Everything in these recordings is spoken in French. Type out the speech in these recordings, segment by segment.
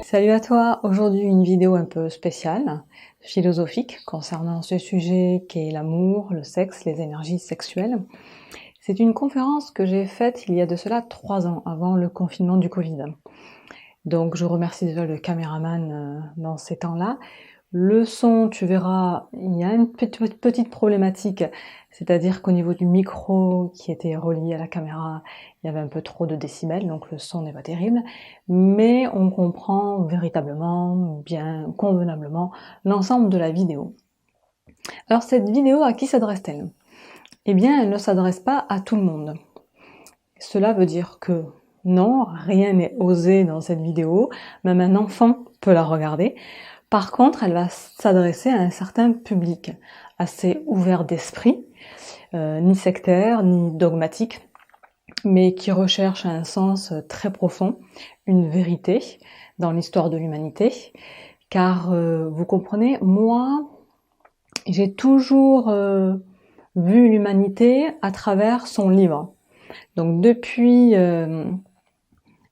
Salut à toi, aujourd'hui une vidéo un peu spéciale, philosophique, concernant ce sujet qui est l'amour, le sexe, les énergies sexuelles. C'est une conférence que j'ai faite il y a de cela 3 ans, avant le confinement du Covid. Donc je remercie déjà le caméraman dans ces temps-là. Le son, tu verras, il y a une petite problématique, c'est-à-dire qu'au niveau du micro qui était relié à la caméra, il y avait un peu trop de décibels, donc le son n'est pas terrible, mais on comprend véritablement, bien convenablement, l'ensemble de la vidéo. Alors cette vidéo, à qui s'adresse-t-elle? Eh bien, elle ne s'adresse pas à tout le monde. Cela veut dire que non, rien n'est osé dans cette vidéo, même un enfant peut la regarder. Par contre, elle va s'adresser à un certain public, assez ouvert d'esprit, ni sectaire, ni dogmatique, mais qui recherche un sens très profond, une vérité dans l'histoire de l'humanité. Car, vous comprenez, moi, j'ai toujours vu l'humanité à travers son livre. Donc depuis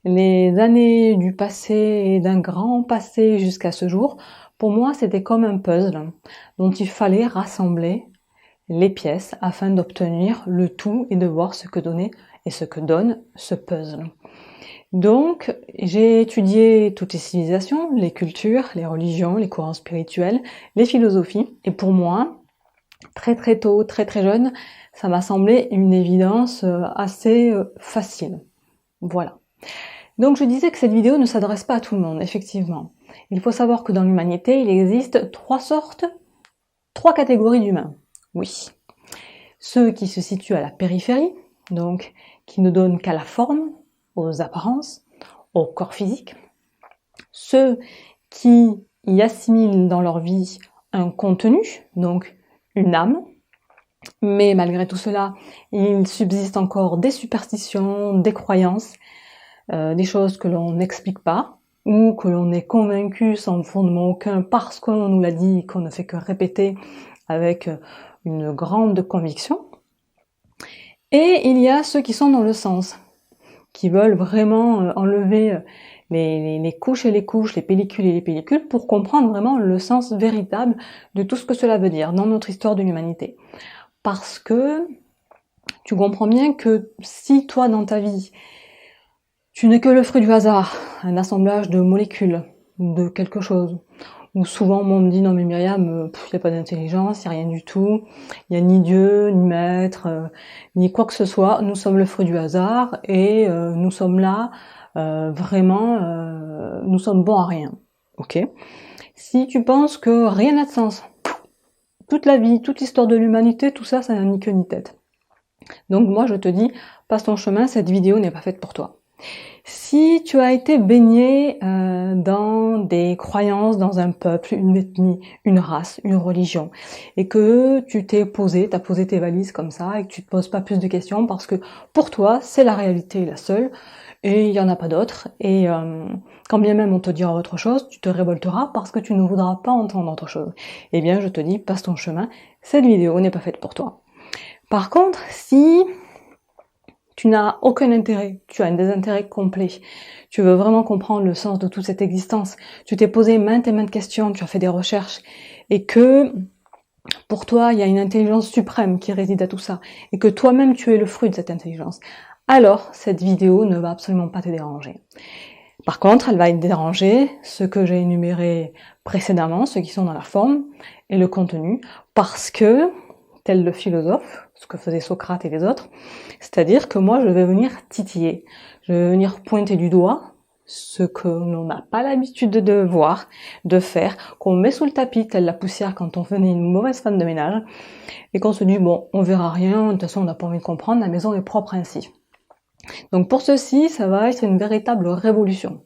les années du passé et d'un grand passé jusqu'à ce jour, pour moi c'était comme un puzzle dont il fallait rassembler les pièces afin d'obtenir le tout et de voir ce que donnait et ce que donne ce puzzle. Donc j'ai étudié toutes les civilisations, les cultures, les religions, les courants spirituels, les philosophies, et pour moi, très tôt, très jeune, ça m'a semblé une évidence assez facile. Voilà. Donc je disais que cette vidéo ne s'adresse pas à tout le monde, effectivement. Il faut savoir que dans l'humanité, il existe 3 catégories d'humains. Oui. Ceux qui se situent à la périphérie, donc qui ne donnent qu'à la forme, aux apparences, au corps physique. Ceux qui y assimilent dans leur vie un contenu, donc une âme, mais malgré tout cela, il subsiste encore des superstitions, des croyances, des choses que l'on n'explique pas, ou que l'on est convaincu sans fondement aucun parce qu'on nous l'a dit et qu'on ne fait que répéter avec une grande conviction. Et il y a ceux qui sont dans le sens, qui veulent vraiment enlever les couches et les couches, les pellicules et les pellicules, pour comprendre vraiment le sens véritable de tout ce que cela veut dire dans notre histoire de l'humanité. Parce que tu comprends bien que si toi dans ta vie, tu n'es que le fruit du hasard, un assemblage de molécules, de quelque chose, où souvent on me dit non mais Myriam, il n'y a pas d'intelligence, il n'y a rien du tout, il n'y a ni Dieu, ni maître, ni quoi que ce soit, nous sommes le fruit du hasard et nous sommes là, vraiment, nous sommes bons à rien. Ok. Si tu penses que rien n'a de sens, toute la vie, toute l'histoire de l'humanité, tout ça, ça n'a ni queue ni tête. Donc moi je te dis, passe ton chemin, cette vidéo n'est pas faite pour toi. Si tu as été baigné dans des croyances, dans un peuple, une ethnie, une race, une religion, et que tu t'as posé tes valises comme ça, et que tu te poses pas plus de questions parce que pour toi, c'est la réalité la seule, et il y en a pas d'autre, et quand bien même on te dira autre chose, tu te révolteras parce que tu ne voudras pas entendre autre chose. Eh bien, je te dis, passe ton chemin, cette vidéo n'est pas faite pour toi. Par contre, si tu n'as aucun intérêt, tu as un désintérêt complet, tu veux vraiment comprendre le sens de toute cette existence, tu t'es posé maintes et maintes questions, tu as fait des recherches, et que pour toi, il y a une intelligence suprême qui réside à tout ça, et que toi-même tu es le fruit de cette intelligence, alors cette vidéo ne va absolument pas te déranger. Par contre, elle va déranger ce que j'ai énuméré précédemment, ceux qui sont dans la forme et le contenu, parce que, tel le philosophe, ce que faisaient Socrate et les autres, c'est-à-dire que moi je vais venir titiller, je vais venir pointer du doigt ce que l'on n'a pas l'habitude de voir, de faire, qu'on met sous le tapis telle la poussière quand on faisait une mauvaise femme de ménage, et qu'on se dit bon, on verra rien, de toute façon on n'a pas envie de comprendre, la maison est propre ainsi. Donc pour ceux-ci, ça va être une véritable révolution.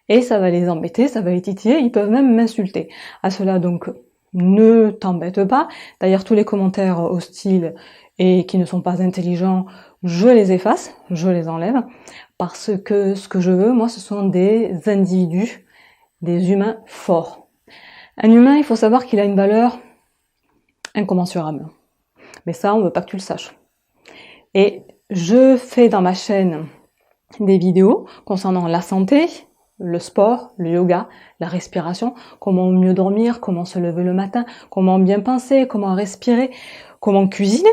Et ça va les embêter, ça va les titiller, ils peuvent même m'insulter. À cela donc, ne t'embête pas. D'ailleurs, tous les commentaires hostiles et qui ne sont pas intelligents, je les efface, je les enlève, parce que ce que je veux, moi, ce sont des individus, des humains forts. Un humain, il faut savoir qu'il a une valeur incommensurable. Mais ça, on veut pas que tu le saches. Et je fais dans ma chaîne des vidéos concernant la santé, le sport, le yoga, la respiration, comment mieux dormir, comment se lever le matin, comment bien penser, comment respirer, comment cuisiner.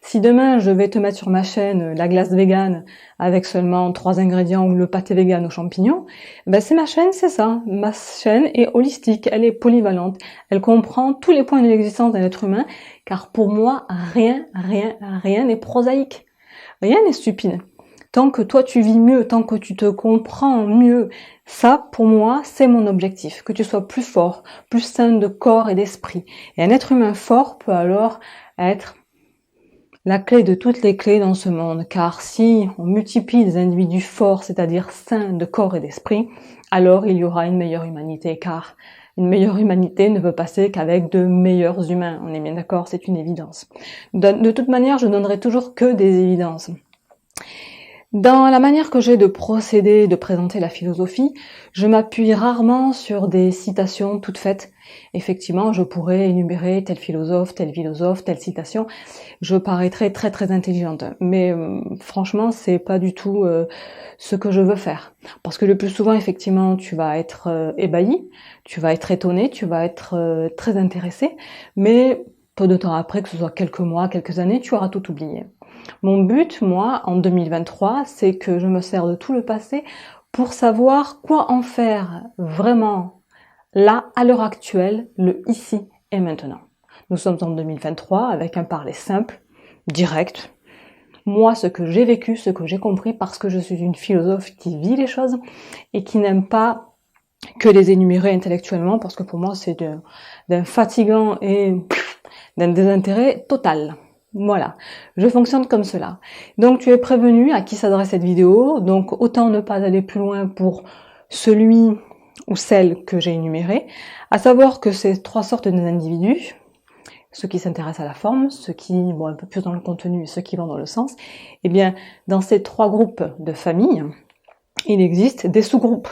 Si demain je vais te mettre sur ma chaîne la glace végane avec seulement 3 ingrédients ou le pâté vegan aux champignons, ben c'est ma chaîne, c'est ça. Ma chaîne est holistique, elle est polyvalente, elle comprend tous les points de l'existence d'un être humain, car pour moi rien n'est prosaïque, rien n'est stupide. Tant que toi tu vis mieux, tant que tu te comprends mieux, ça pour moi c'est mon objectif, que tu sois plus fort, plus sain de corps et d'esprit. Et un être humain fort peut alors être la clé de toutes les clés dans ce monde, car si on multiplie des individus forts, c'est-à-dire sains de corps et d'esprit, alors il y aura une meilleure humanité, car une meilleure humanité ne peut passer qu'avec de meilleurs humains. On est bien d'accord, c'est une évidence. De toute manière, je donnerai toujours que des évidences. Dans la manière que j'ai de procéder, de présenter la philosophie, je m'appuie rarement sur des citations toutes faites. Effectivement, je pourrais énumérer tel philosophe, telle citation. Je paraîtrais très intelligente. Mais franchement, c'est pas du tout ce que je veux faire. Parce que le plus souvent, effectivement, tu vas être ébahi, tu vas être étonné, tu vas être très intéressé. Mais peu de temps après, que ce soit quelques mois, quelques années, tu auras tout oublié. Mon but, moi, en 2023, c'est que je me sers de tout le passé pour savoir quoi en faire vraiment là, à l'heure actuelle, le ici et maintenant. Nous sommes en 2023 avec un parler simple, direct. Moi, ce que j'ai vécu, ce que j'ai compris, parce que je suis une philosophe qui vit les choses et qui n'aime pas que les énumérer intellectuellement, parce que pour moi, c'est d'un fatigant et d'un désintérêt total. Voilà, je fonctionne comme cela. Donc tu es prévenu à qui s'adresse cette vidéo, donc autant ne pas aller plus loin pour celui ou celle que j'ai énumérée, à savoir que ces 3 sortes d'individus, ceux qui s'intéressent à la forme, ceux qui vont un peu plus dans le contenu et ceux qui vont dans le sens, eh bien dans ces 3 groupes de familles, il existe des sous-groupes,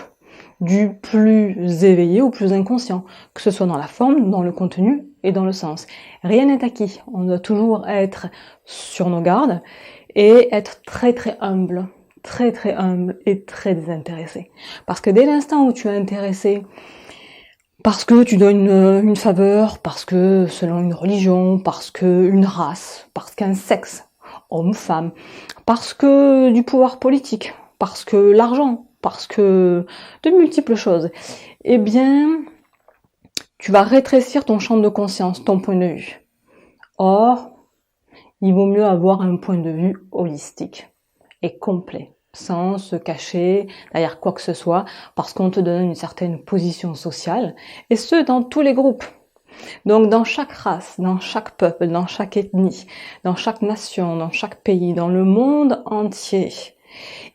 du plus éveillé au plus inconscient, que ce soit dans la forme, dans le contenu et dans le sens. Rien n'est acquis, on doit toujours être sur nos gardes et être très humble et très désintéressé. Parce que dès l'instant où tu es intéressé, parce que tu donnes une faveur, parce que selon une religion, parce que une race, parce qu'un sexe, homme ou femme, parce que du pouvoir politique, parce que l'argent, parce que de multiples choses, eh bien, tu vas rétrécir ton champ de conscience, ton point de vue. Or, il vaut mieux avoir un point de vue holistique et complet, sans se cacher derrière quoi que ce soit, parce qu'on te donne une certaine position sociale, et ce, dans tous les groupes. Donc dans chaque race, dans chaque peuple, dans chaque ethnie, dans chaque nation, dans chaque pays, dans le monde entier,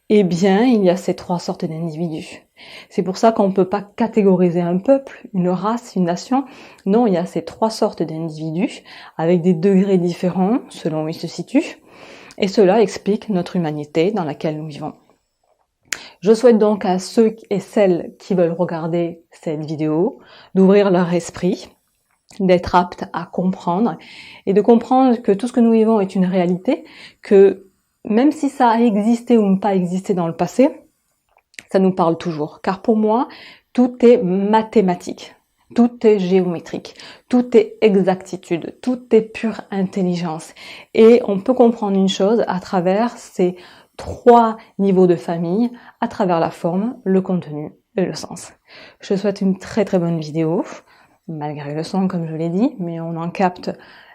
eh bien, il y a ces 3 sortes d'individus. C'est pour ça qu'on ne peut pas catégoriser un peuple, une race, une nation. Non, il y a ces 3 sortes d'individus, avec des degrés différents selon où ils se situent. Et cela explique notre humanité dans laquelle nous vivons. Je souhaite donc à ceux et celles qui veulent regarder cette vidéo d'ouvrir leur esprit, d'être aptes à comprendre et de comprendre que tout ce que nous vivons est une réalité, que même si ça a existé ou pas existé dans le passé, ça nous parle toujours. Car pour moi, tout est mathématique, tout est géométrique, tout est exactitude, tout est pure intelligence. Et on peut comprendre une chose à travers ces 3 niveaux de famille, à travers la forme, le contenu et le sens. Je souhaite une très bonne vidéo, malgré le son comme je l'ai dit, mais on en capte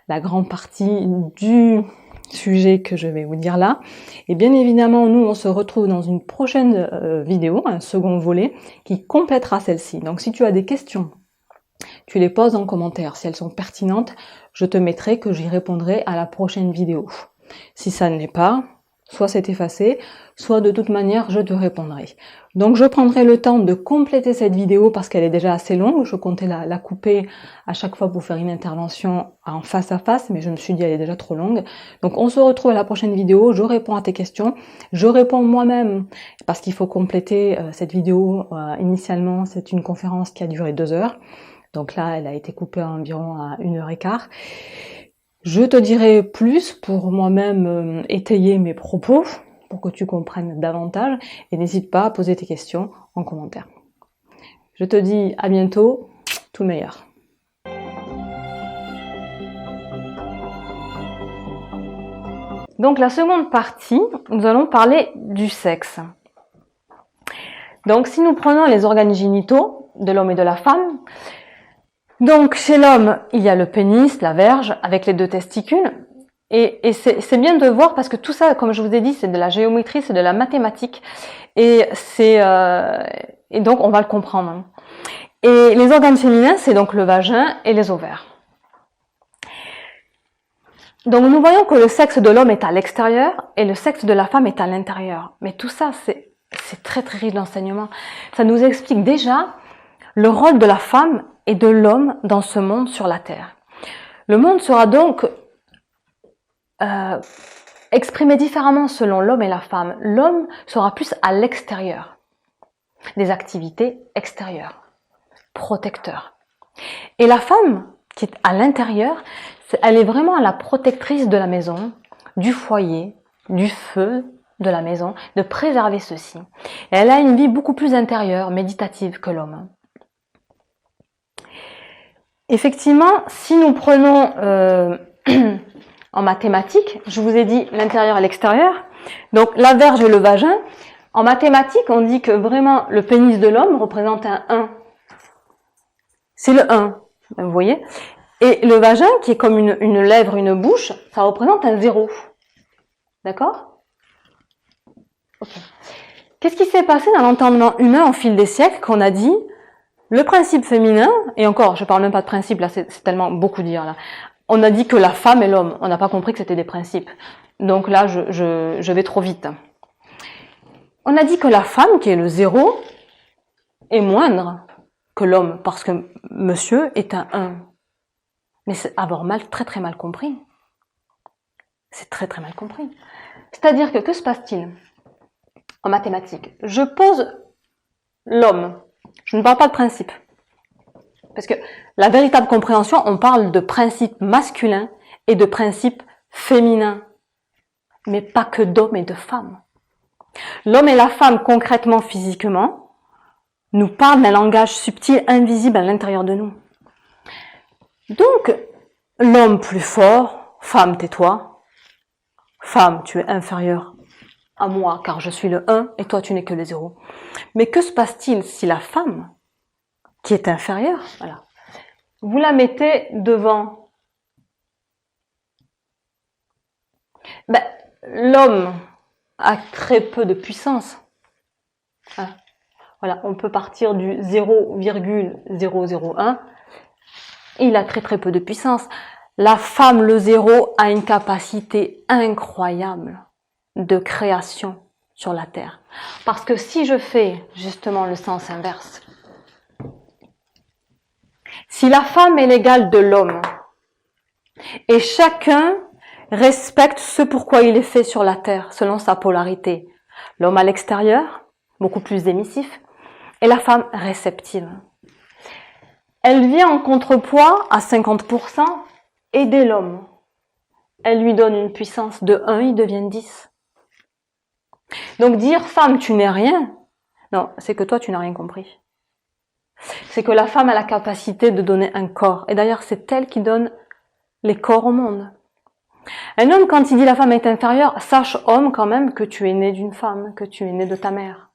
la grande partie du sujet que je vais vous dire là. Et bien évidemment, nous, on se retrouve dans une prochaine vidéo, un second volet, qui complétera celle-ci. Donc si tu as des questions, tu les poses en commentaire. Si elles sont pertinentes, je te mettrai que j'y répondrai à la prochaine vidéo. Si ça ne l'est pas, soit c'est effacé, soit de toute manière je te répondrai. Donc je prendrai le temps de compléter cette vidéo parce qu'elle est déjà assez longue, je comptais la couper à chaque fois pour faire une intervention en face à face, mais je me suis dit elle est déjà trop longue. Donc on se retrouve à la prochaine vidéo, je réponds à tes questions, je réponds moi-même parce qu'il faut compléter cette vidéo. Initialement c'est une conférence qui a duré 2 heures, donc là elle a été coupée environ à 1h15. Je te dirai plus pour moi-même étayer mes propos, pour que tu comprennes davantage, et n'hésite pas à poser tes questions en commentaire. Je te dis à bientôt, tout le meilleur. Donc la seconde partie, nous allons parler du sexe. Donc si nous prenons les organes génitaux de l'homme et de la femme, donc chez l'homme, il y a le pénis, la verge, avec les 2 testicules. Et c'est bien de voir parce que tout ça, comme je vous ai dit, c'est de la géométrie, c'est de la mathématique. Et donc on va le comprendre. Et les organes féminins, c'est donc le vagin et les ovaires. Donc nous voyons que le sexe de l'homme est à l'extérieur et le sexe de la femme est à l'intérieur. Mais tout ça, c'est très très riche d'enseignements. Ça nous explique déjà le rôle de la femme et de l'homme dans ce monde sur la Terre. Le monde sera donc exprimé différemment selon l'homme et la femme. L'homme sera plus à l'extérieur, des activités extérieures, protecteurs. Et la femme, qui est à l'intérieur, elle est vraiment la protectrice de la maison, du foyer, du feu de la maison, de préserver ceci. Et elle a une vie beaucoup plus intérieure, méditative que l'homme. Effectivement, si nous prenons en mathématiques, je vous ai dit l'intérieur et l'extérieur, donc la verge et le vagin, en mathématiques, on dit que vraiment le pénis de l'homme représente un 1. C'est le 1, vous voyez. Et le vagin, qui est comme une lèvre, une bouche, ça représente un 0. D'accord? Okay. Qu'est-ce qui s'est passé dans l'entendement humain au fil des siècles qu'on a dit le principe féminin, et encore, je parle même pas de principe, là c'est tellement beaucoup dire là. On a dit que la femme et l'homme, on n'a pas compris que c'était des principes. Donc là, je vais trop vite. On a dit que la femme, qui est le 0, est moindre que l'homme, parce que monsieur est un 1. Mais c'est avoir très très mal compris. C'est très très mal compris. C'est-à-dire que se passe-t-il en mathématiques? Je pose l'homme. Je ne parle pas de principe. Parce que la véritable compréhension, on parle de principe masculin et de principe féminin. Mais pas que d'hommes et de femmes. L'homme et la femme, concrètement, physiquement, nous parlent d'un langage subtil, invisible à l'intérieur de nous. Donc, l'homme plus fort, femme, tais-toi. Femme, tu es inférieure à moi, car je suis le 1 et toi, tu n'es que le 0. Mais que se passe-t-il si la femme, qui est inférieure, voilà, vous la mettez devant? Ben, l'homme a très peu de puissance. Voilà, on peut partir du 0,001. Il a très très peu de puissance. La femme, le 0, a une capacité incroyable de création sur la Terre. Parce que si je fais justement le sens inverse, si la femme est l'égale de l'homme, et chacun respecte ce pourquoi il est fait sur la Terre, selon sa polarité, l'homme à l'extérieur, beaucoup plus émissif, et la femme réceptive. Elle vient en contrepoids à 50% aider l'homme. Elle lui donne une puissance de 1, il devient 10. Donc dire femme, tu n'es rien, non, c'est que toi, tu n'as rien compris. C'est que la femme a la capacité de donner un corps. Et d'ailleurs, c'est elle qui donne les corps au monde. Un homme, quand il dit la femme est inférieure, sache homme quand même que tu es né d'une femme, que tu es né de ta mère.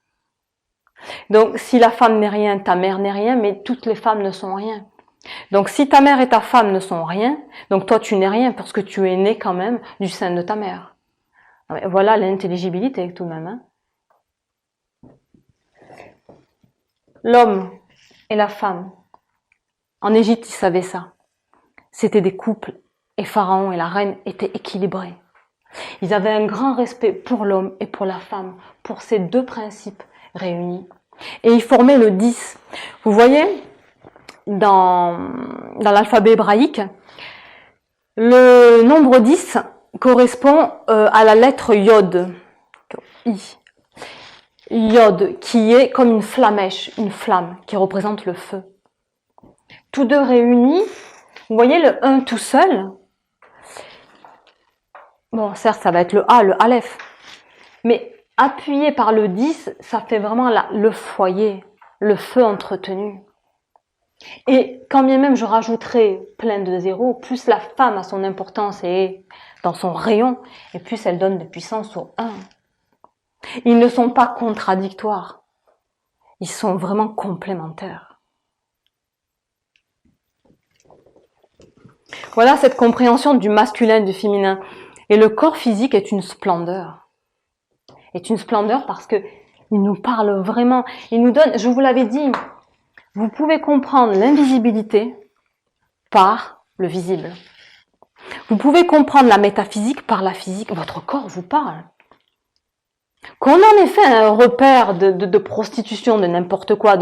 Donc si la femme n'est rien, ta mère n'est rien, mais toutes les femmes ne sont rien. Donc si ta mère et ta femme ne sont rien, donc toi tu n'es rien parce que tu es né quand même du sein de ta mère. Voilà l'intelligibilité tout de même. Hein. L'homme et la femme, en Égypte ils savaient ça. C'était des couples et Pharaon et la reine étaient équilibrés. Ils avaient un grand respect pour l'homme et pour la femme, pour ces deux principes réunis. Et ils formaient le 10. Vous voyez, dans l'alphabet hébraïque, le nombre 10 correspond à la lettre Yod. I. Yod, qui est comme une flamèche, une flamme, qui représente le feu. Tous deux réunis, vous voyez le 1 tout seul. Bon, certes, ça va être le A, le Aleph. Mais appuyé par le 10, ça fait vraiment le foyer, le feu entretenu. Et quand bien même je rajouterai plein de zéros, plus la femme a son importance et est dans son rayon, et plus elle donne de puissance au 1. Ils ne sont pas contradictoires. Ils sont vraiment complémentaires. Voilà cette compréhension du masculin et du féminin. Et le corps physique est une splendeur. Est une splendeur parce que il nous parle vraiment. Il nous donne, je vous l'avais dit, vous pouvez comprendre l'invisibilité par le visible. Vous pouvez comprendre la métaphysique par la physique. Votre corps vous parle. Qu'on en ait fait un repère de prostitution, de n'importe quoi,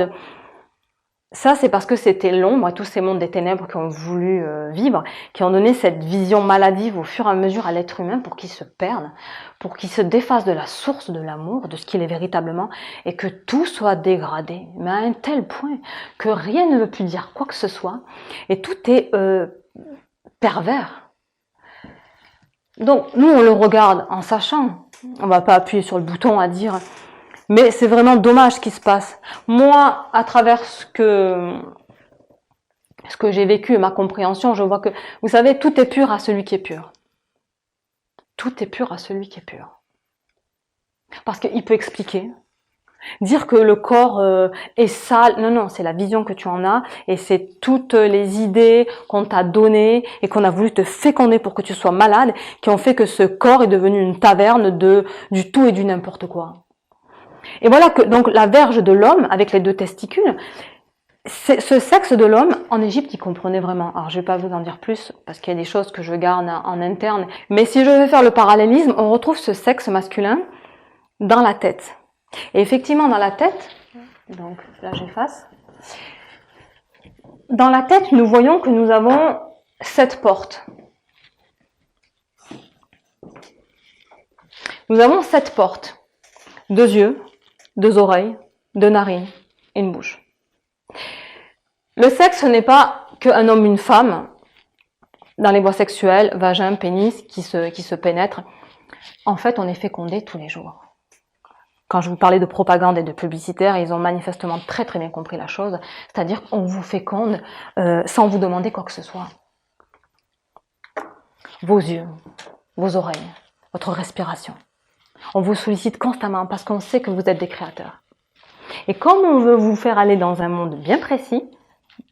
ça c'est parce que c'était l'ombre et tous ces mondes des ténèbres qui ont voulu vivre, qui ont donné cette vision maladive au fur et à mesure à l'être humain pour qu'il se perde, pour qu'il se défasse de la source de l'amour, de ce qu'il est véritablement, et que tout soit dégradé, mais à un tel point que rien ne veut plus dire quoi que ce soit, et tout est pervers. Donc nous on le regarde en sachant, on va pas appuyer sur le bouton à dire, mais c'est vraiment dommage ce qui se passe. Moi, à travers ce que j'ai vécu et ma compréhension, je vois que, vous savez, tout est pur à celui qui est pur. Tout est pur à celui qui est pur. Parce qu'il peut expliquer. Dire que le corps est sale, non, c'est la vision que tu en as et c'est toutes les idées qu'on t'a données et qu'on a voulu te féconder pour que tu sois malade qui ont fait que ce corps est devenu une taverne du tout et du n'importe quoi. Et voilà que donc la verge de l'homme avec les deux testicules, ce sexe de l'homme, en Égypte, ils comprenaient vraiment. Alors, je vais pas vous en dire plus, parce qu'il y a des choses que je garde en interne. Mais si je veux faire le parallélisme, on retrouve ce sexe masculin dans la tête. Et effectivement, dans la tête, donc là j'efface, dans la tête, nous voyons que nous avons 7 portes. Nous avons 7 portes. 2 yeux, 2 oreilles, 2 narines et une bouche. Le sexe, ce n'est pas qu'un homme, une femme, dans les voies sexuelles, vagin, pénis, qui se pénètrent. En fait, on est fécondé tous les jours. Quand je vous parlais de propagande et de publicitaire, ils ont manifestement très très bien compris la chose, c'est-à-dire qu'on vous féconde sans vous demander quoi que ce soit. Vos yeux, vos oreilles, votre respiration. On vous sollicite constamment parce qu'on sait que vous êtes des créateurs. Et comme on veut vous faire aller dans un monde bien précis,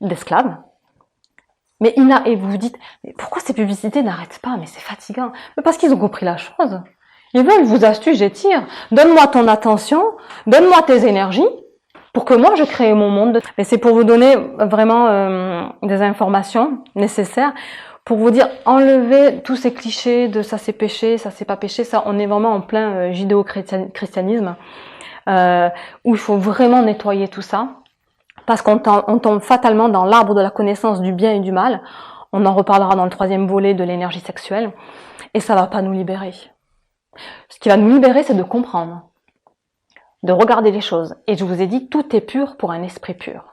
d'esclaves, et vous vous dites, mais pourquoi ces publicités n'arrêtent pas? Mais c'est fatigant. Mais parce qu'ils ont compris la chose. Ils veulent vous assujettir. Donne-moi ton attention, donne-moi tes énergies, pour que moi je crée mon monde. Mais c'est pour vous donner vraiment des informations nécessaires, pour vous dire, enlevez tous ces clichés de ça c'est péché, ça c'est pas péché, ça on est vraiment en plein judéo-christianisme, où il faut vraiment nettoyer tout ça. Parce qu'on tombe fatalement dans l'arbre de la connaissance du bien et du mal. On en reparlera dans le 3e volet de l'énergie sexuelle. Et ça va pas nous libérer. Ce qui va nous libérer, c'est de comprendre. De regarder les choses. Et je vous ai dit, tout est pur pour un esprit pur.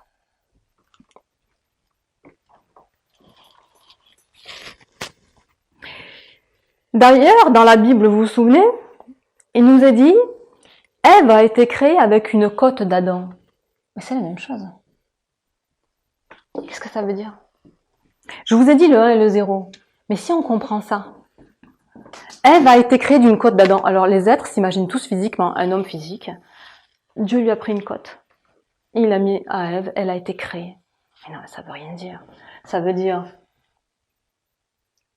D'ailleurs, dans la Bible, vous vous souvenez, il nous est dit, Ève a été créée avec une côte d'Adam. Mais c'est la même chose. Qu'est-ce que ça veut dire? Je vous ai dit le 1 et le 0. Mais si on comprend ça, Ève a été créée d'une côte d'Adam. Alors les êtres s'imaginent tous physiquement un homme physique. Dieu lui a pris une côte. Il l'a mis à Ève, elle a été créée. Mais non, ça veut rien dire. Ça veut dire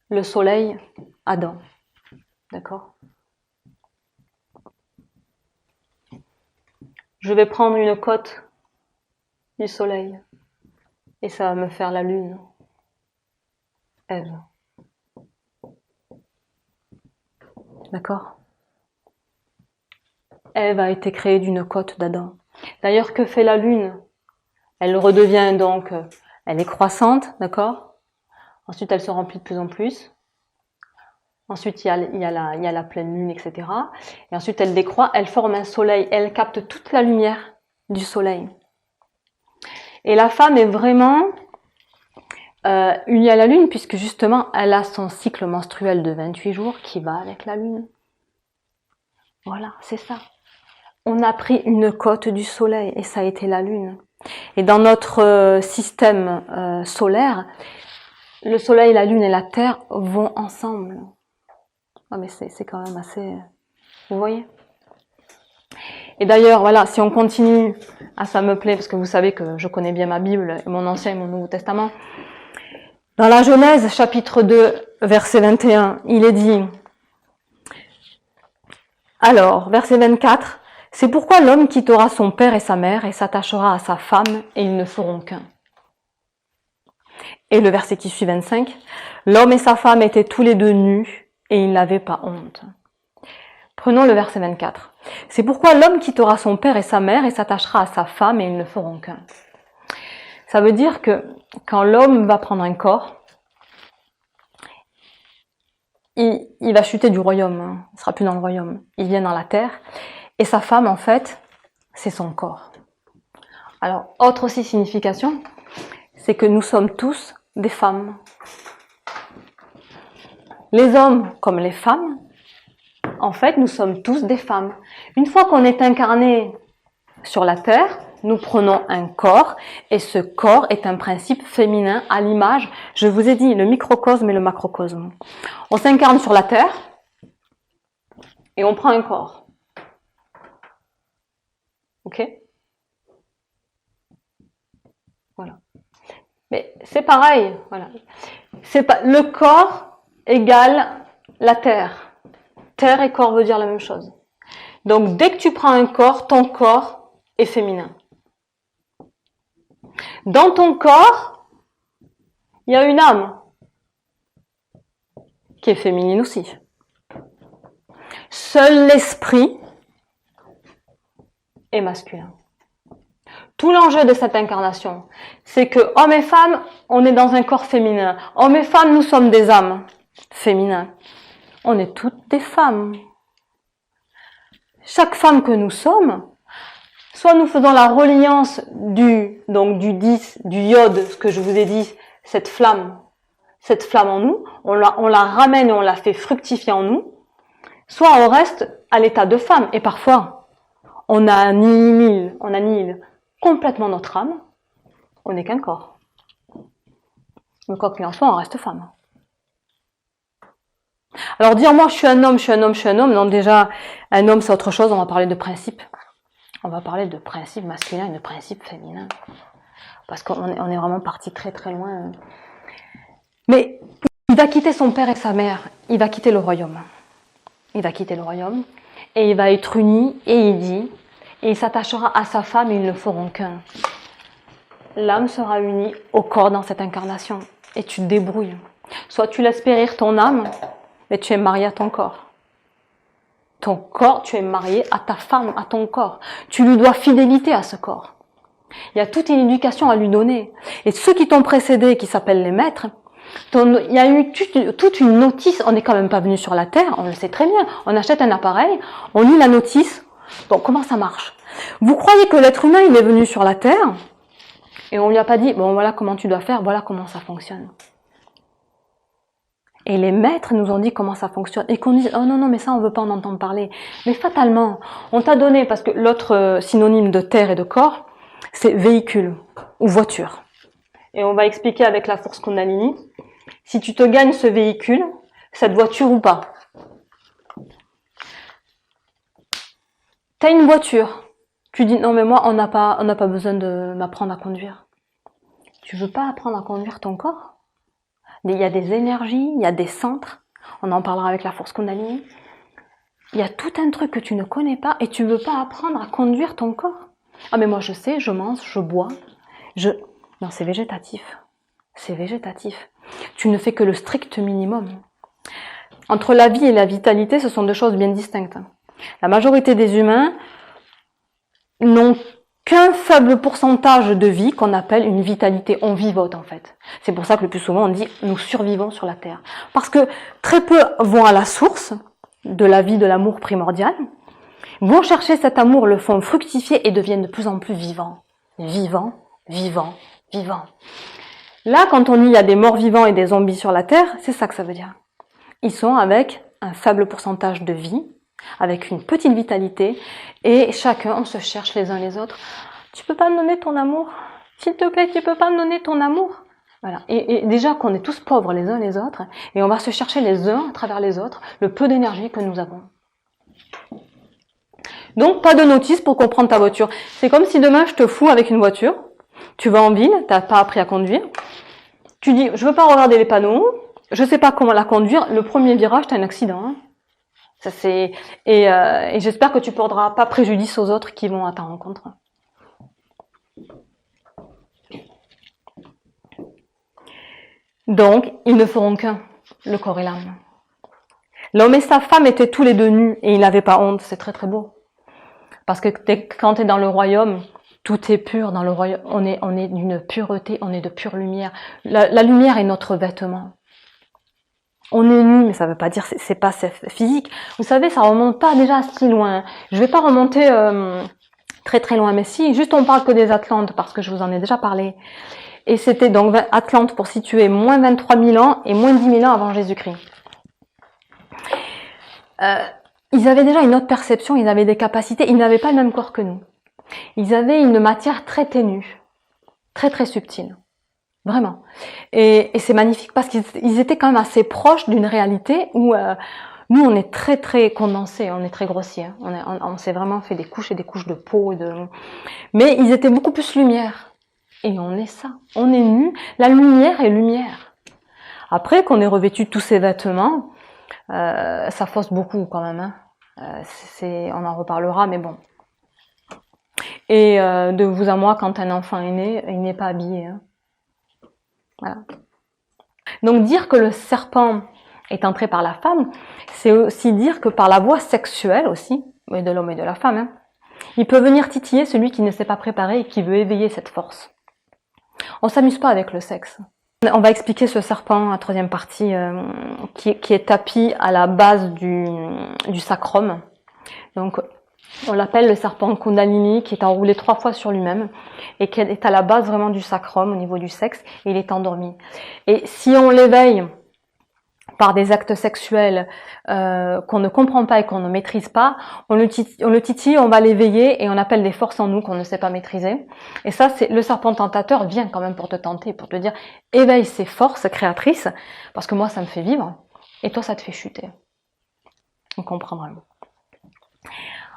le soleil, Adam. D'accord? Je vais prendre une côte du soleil et ça va me faire la lune. Ève. d'accord? Ève a été créée d'une côte d'Adam. D'ailleurs, que fait la lune? Elle redevient donc, elle est croissante, d'accord? Ensuite, elle se remplit de plus en plus. Ensuite, il y a la pleine lune, etc. Et ensuite, elle décroît, elle forme un soleil, elle capte toute la lumière du soleil. Et la femme est vraiment unie à la lune, puisque justement, elle a son cycle menstruel de 28 jours qui va avec la lune. Voilà, c'est ça. On a pris une côte du soleil et ça a été la lune. Et dans notre système solaire, le soleil, la lune et la terre vont ensemble. Ah mais c'est quand même assez... Vous voyez? Et d'ailleurs, voilà, si on continue, ça me plaît parce que vous savez que je connais bien ma Bible, mon Ancien et mon Nouveau Testament. Dans la Genèse, chapitre 2, verset 21, il est dit... Alors, verset 24, « C'est pourquoi l'homme quittera son père et sa mère et s'attachera à sa femme et ils ne feront qu'un. » Et le verset qui suit 25, « L'homme et sa femme étaient tous les deux nus et ils n'avaient pas honte. » Prenons le verset 24. « C'est pourquoi l'homme quittera son père et sa mère et s'attachera à sa femme et ils ne feront qu'un. » Ça veut dire que quand l'homme va prendre un corps, il va chuter du royaume, hein. Il ne sera plus dans le royaume, il vient dans la terre. Et sa femme, en fait, c'est son corps. Alors, autre aussi signification, c'est que nous sommes tous des femmes. Les hommes comme les femmes, en fait, nous sommes tous des femmes. Une fois qu'on est incarné sur la terre, nous prenons un corps et ce corps est un principe féminin à l'image, je vous ai dit, le microcosme et le macrocosme. On s'incarne sur la terre et on prend un corps. Ok? Voilà. Mais c'est pareil, voilà. C'est pas, le corps égale la terre. Terre et corps veut dire la même chose. Donc dès que tu prends un corps, ton corps est féminin. Dans ton corps, il y a une âme qui est féminine aussi. Seul l'esprit est masculin. Tout l'enjeu de cette incarnation, c'est que hommes et femmes, on est dans un corps féminin. Hommes et femmes, nous sommes des âmes féminines. On est toutes des femmes. Chaque femme que nous sommes, soit nous faisons la reliance du 10, du iode, ce que je vous ai dit, cette flamme en nous, on la ramène et on la fait fructifier en nous, soit on reste à l'état de femme. Et parfois, on annihile complètement notre âme, on n'est qu'un corps. Mais quoi qu'il en soit, on reste femme. Alors dire moi je suis un homme, non déjà, un homme c'est autre chose, on va parler de principe. On va parler de principe masculin et de principe féminin. Parce qu'on est vraiment parti très très loin. Mais il va quitter son père et sa mère, il va quitter le royaume. Il va quitter le royaume et il va être uni et il dit, et il s'attachera à sa femme et ils ne feront qu'un. L'âme sera unie au corps dans cette incarnation et tu te débrouilles. Soit tu laisses périr ton âme, mais tu es marié à ton corps. Ton corps, tu es marié à ta femme, à ton corps. Tu lui dois fidélité à ce corps. Il y a toute une éducation à lui donner. Et ceux qui t'ont précédé, qui s'appellent les maîtres, il y a eu toute une notice. On n'est quand même pas venu sur la terre, on le sait très bien. On achète un appareil, on lit la notice. Bon, comment ça marche? Vous croyez que l'être humain, il est venu sur la terre et on lui a pas dit, bon voilà comment tu dois faire, voilà comment ça fonctionne. Et les maîtres nous ont dit comment ça fonctionne. Et qu'on dise, oh non, mais ça, on veut pas en entendre parler. Mais fatalement, on t'a donné, parce que l'autre synonyme de terre et de corps, c'est véhicule ou voiture. Et on va expliquer avec la force Kundalini, si tu te gagnes ce véhicule, cette voiture ou pas. T'as une voiture. Tu dis, non mais moi, on n'a pas besoin de m'apprendre à conduire. Tu veux pas apprendre à conduire ton corps? Il y a des énergies, il y a des centres, on en parlera avec la force Kundalini. Il y a tout un truc que tu ne connais pas et tu veux pas apprendre à conduire ton corps. Ah mais moi je sais, je mange, je bois, Non, c'est végétatif. C'est végétatif. Tu ne fais que le strict minimum. Entre la vie et la vitalité, ce sont deux choses bien distinctes. La majorité des humains n'ont qu'un faible pourcentage de vie qu'on appelle une vitalité. On vivote en fait. C'est pour ça que le plus souvent on dit nous survivons sur la Terre. Parce que très peu vont à la source de la vie, de l'amour primordial, vont chercher cet amour, le font fructifier et deviennent de plus en plus vivants. Vivants, vivants, vivants. Là, quand on dit il y a des morts vivants et des zombies sur la Terre, c'est ça que ça veut dire. Ils sont avec un faible pourcentage de vie, avec une petite vitalité, et chacun, on se cherche les uns les autres. Tu peux pas me donner ton amour? S'il te plaît, tu peux pas me donner ton amour? Voilà. Et déjà qu'on est tous pauvres les uns les autres, et on va se chercher les uns à travers les autres, le peu d'énergie que nous avons. Donc, pas de notice pour comprendre ta voiture. C'est comme si demain je te fous avec une voiture, tu vas en ville, t'as pas appris à conduire, tu dis, je veux pas regarder les panneaux, je sais pas comment la conduire, le premier virage, t'as un accident. Hein. Ça, et j'espère que tu porteras pas préjudice aux autres qui vont à ta rencontre. Donc, ils ne feront qu'un, le corps et l'âme. L'homme et sa femme étaient tous les deux nus et ils n'avaient pas honte, c'est très très beau. Parce que quand tu es dans le royaume, tout est pur dans le royaume, on est d'une pureté, on est de pure lumière. La lumière est notre vêtement. On est nu, mais ça veut pas dire c'est pas physique. Vous savez, ça remonte pas déjà si loin. Je vais pas remonter très très loin, mais si, juste on parle que des Atlantes, parce que je vous en ai déjà parlé. Et c'était donc Atlante pour situer moins 23 000 ans et moins 10 000 ans avant Jésus-Christ. Ils avaient déjà une autre perception, ils avaient des capacités, ils n'avaient pas le même corps que nous. Ils avaient une matière très ténue, très très subtile. Vraiment. Et c'est magnifique parce qu'ils étaient quand même assez proches d'une réalité où nous on est très très condensés, on est très grossier. On s'est vraiment fait des couches et des couches de peau. Mais ils étaient beaucoup plus lumière. Et on est ça. On est nus. La lumière est lumière. Après qu'on ait revêtu tous ces vêtements, ça fausse beaucoup quand même. Hein. On en reparlera, mais bon. Et de vous à moi, quand un enfant est né, il n'est pas habillé. Hein. Voilà. Donc dire que le serpent est entré par la femme, c'est aussi dire que par la voie sexuelle aussi, de l'homme et de la femme, hein, il peut venir titiller celui qui ne s'est pas préparé et qui veut éveiller cette force. On s'amuse pas avec le sexe. On va expliquer ce serpent, la troisième partie, qui est tapis à la base du sacrum. Donc, on l'appelle le serpent Kundalini, qui est enroulé 3 fois sur lui-même et qui est à la base vraiment du sacrum au niveau du sexe, et il est endormi. Et si on l'éveille par des actes sexuels qu'on ne comprend pas et qu'on ne maîtrise pas, on le titille, on va l'éveiller et on appelle des forces en nous qu'on ne sait pas maîtriser. Et ça, c'est le serpent tentateur vient quand même pour te tenter, pour te dire éveille ces forces créatrices, parce que moi ça me fait vivre et toi ça te fait chuter. On comprend vraiment.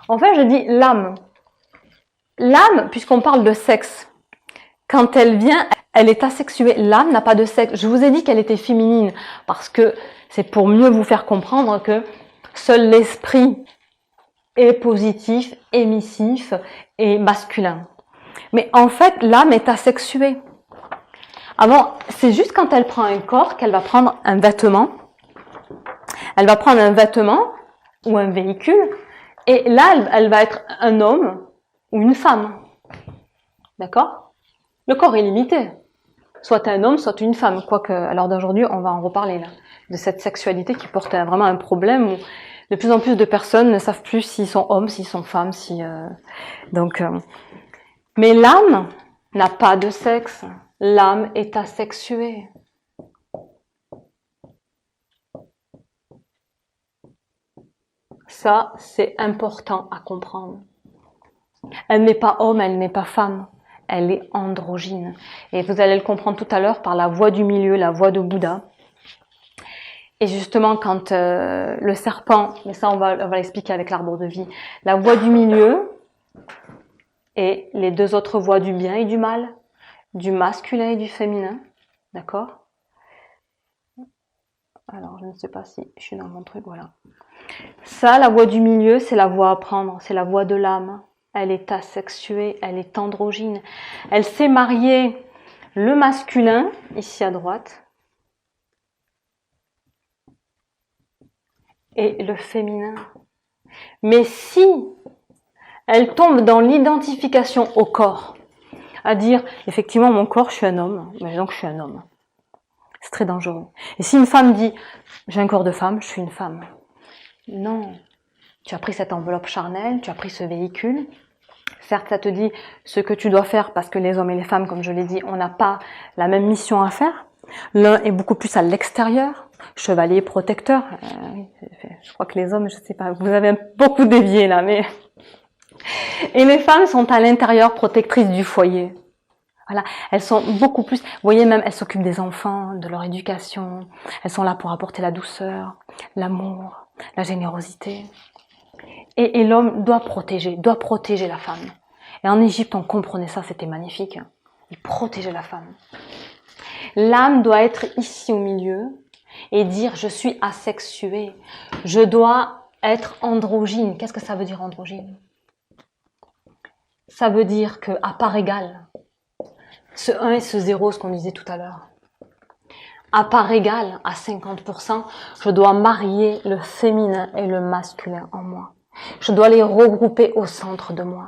Enfin, je dis l'âme. L'âme, puisqu'on parle de sexe, quand elle vient, elle est asexuée. L'âme n'a pas de sexe. Je vous ai dit qu'elle était féminine, parce que c'est pour mieux vous faire comprendre que seul l'esprit est positif, émissif et masculin. Mais en fait, l'âme est asexuée. Avant, c'est juste quand elle prend un corps qu'elle va prendre un vêtement. Elle va prendre un vêtement ou un véhicule. Et là, elle va être un homme ou une femme. D'accord? Le corps est limité. Soit un homme, soit une femme. Quoique, à l'heure d'aujourd'hui, on va en reparler là. De cette sexualité qui porte vraiment un problème où de plus en plus de personnes ne savent plus s'ils sont hommes, s'ils sont femmes, Mais l'âme n'a pas de sexe. L'âme est asexuée. Ça, c'est important à comprendre. Elle n'est pas homme, elle n'est pas femme. Elle est androgyne. Et vous allez le comprendre tout à l'heure par la voie du milieu, la voie de Bouddha. Et justement, quand le serpent, mais ça on va l'expliquer avec l'arbre de vie, la voie du milieu et les deux autres voies du bien et du mal, du masculin et du féminin, d'accord? Alors, je ne sais pas si je suis dans mon truc, voilà. Ça, la voie du milieu, c'est la voie à prendre, c'est la voie de l'âme. Elle est asexuée, elle est androgyne. Elle sait marier le masculin, ici à droite, et le féminin. Mais si elle tombe dans l'identification au corps, à dire effectivement mon corps je suis un homme, mais donc je suis un homme, c'est très dangereux. Et si une femme dit j'ai un corps de femme, je suis une femme, non, tu as pris cette enveloppe charnelle, tu as pris ce véhicule. Certes, ça te dit ce que tu dois faire parce que les hommes et les femmes, comme je l'ai dit, on n'a pas la même mission à faire. L'un est beaucoup plus à l'extérieur, chevalier, protecteur. Je crois que les hommes, je sais pas, vous avez beaucoup dévié là, mais... Et les femmes sont à l'intérieur, protectrices du foyer. Voilà, elles sont beaucoup plus... Vous voyez même, elles s'occupent des enfants, de leur éducation. Elles sont là pour apporter la douceur, l'amour, la générosité. Et l'homme doit protéger la femme. Et en Égypte, on comprenait ça, c'était magnifique. Il protégeait la femme. L'âme doit être ici au milieu et dire je suis asexuée. Je dois être androgyne. Qu'est-ce que ça veut dire androgyne? Ça veut dire que à part égale, ce 1 et ce 0, ce qu'on disait tout à l'heure, à part égale, à 50%, je dois marier le féminin et le masculin en moi. Je dois les regrouper au centre de moi.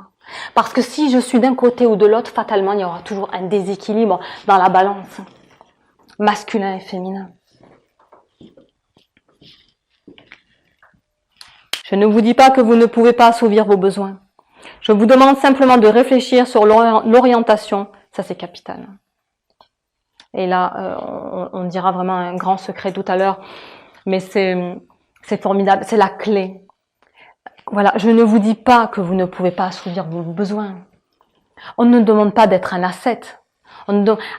Parce que si je suis d'un côté ou de l'autre, fatalement, il y aura toujours un déséquilibre dans la balance. Masculin et féminin. Je ne vous dis pas que vous ne pouvez pas assouvir vos besoins. Je vous demande simplement de réfléchir sur l'orientation. Ça, c'est capital. Et là, on dira vraiment un grand secret tout à l'heure. Mais c'est formidable. C'est la clé. Voilà, je ne vous dis pas que vous ne pouvez pas assouvir vos besoins. On ne demande pas d'être un ascète.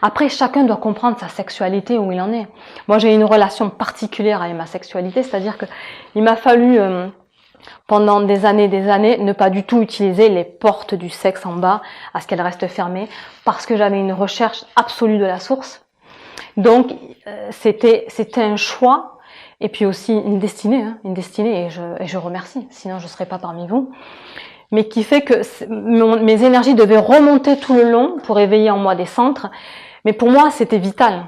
Après, chacun doit comprendre sa sexualité, où il en est. Moi, j'ai une relation particulière avec ma sexualité, c'est-à-dire que il m'a fallu, pendant des années, ne pas du tout utiliser les portes du sexe en bas, à ce qu'elles restent fermées, parce que j'avais une recherche absolue de la source. Donc, c'était un choix. Et puis aussi une destinée, et je remercie, sinon je ne serais pas parmi vous, mais qui fait que mes énergies devaient remonter tout le long pour éveiller en moi des centres, mais pour moi c'était vital.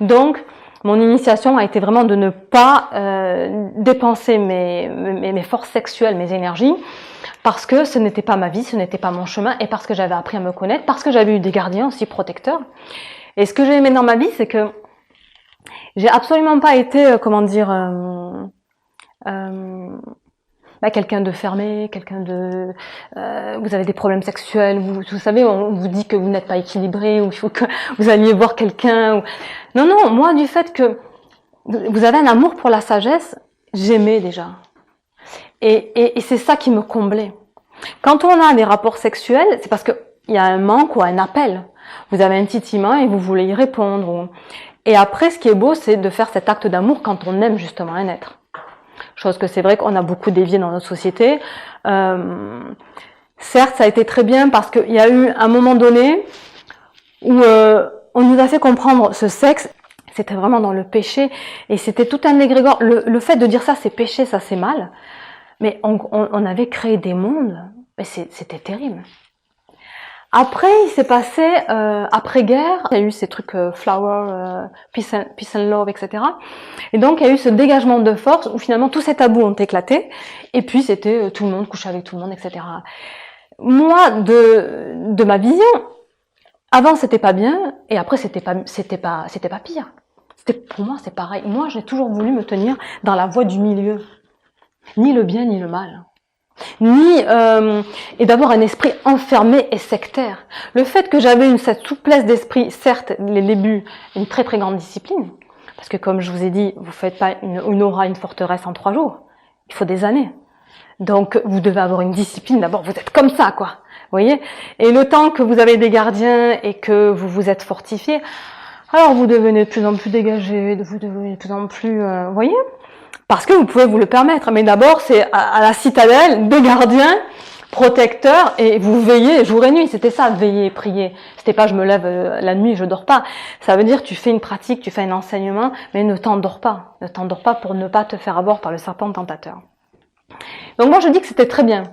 Donc mon initiation a été vraiment de ne pas dépenser mes forces sexuelles, mes énergies, parce que ce n'était pas ma vie, ce n'était pas mon chemin, et parce que j'avais appris à me connaître, parce que j'avais eu des gardiens aussi protecteurs. Et ce que j'ai aimé dans ma vie, c'est que j'ai absolument pas été, quelqu'un de fermé, quelqu'un de... vous avez des problèmes sexuels, vous savez, on vous dit que vous n'êtes pas équilibré, ou il faut que vous alliez voir quelqu'un. Ou... Non, moi, du fait que vous avez un amour pour la sagesse, j'aimais déjà. Et c'est ça qui me comblait. Quand on a des rapports sexuels, c'est parce qu'il y a un manque ou un appel. Vous avez un titillement et vous voulez y répondre. Et après, ce qui est beau, c'est de faire cet acte d'amour quand on aime justement un être. Chose que c'est vrai qu'on a beaucoup dévié dans notre société. Certes, ça a été très bien parce qu'il y a eu un moment donné où on nous a fait comprendre ce sexe, c'était vraiment dans le péché, et c'était tout un égrégore. Le fait de dire ça, c'est péché, ça c'est mal, mais on avait créé des mondes, mais c'était terrible. Après, il s'est passé, après-guerre, il y a eu ces trucs flower, peace and love, etc. Et donc, il y a eu ce dégagement de force où finalement tous ces tabous ont éclaté. Et puis, c'était tout le monde couche avec tout le monde, etc. Moi, de ma vision, avant c'était pas bien, et après c'était pas pire. Pour moi, c'est pareil. Moi, j'ai toujours voulu me tenir dans la voie du milieu, ni le bien ni le mal. Et d'avoir un esprit enfermé et sectaire. Le fait que j'avais cette souplesse d'esprit, certes, les débuts, une très très grande discipline, parce que comme je vous ai dit, vous faites pas une aura, une forteresse en 3 jours, il faut des années. Donc vous devez avoir une discipline, d'abord vous êtes comme ça, quoi. Vous voyez? Et le temps que vous avez des gardiens et que vous vous êtes fortifié, alors vous devenez de plus en plus dégagé, vous devenez de plus en plus, vous voyez? Parce que vous pouvez vous le permettre. Mais d'abord, c'est à la citadelle, des gardiens, protecteurs, et vous veillez jour et nuit. C'était ça, veiller et prier. C'était pas je me lève la nuit, je dors pas. Ça veut dire tu fais une pratique, tu fais un enseignement, mais ne t'endors pas. Ne t'endors pas pour ne pas te faire avoir par le serpent tentateur. Donc moi, je dis que c'était très bien.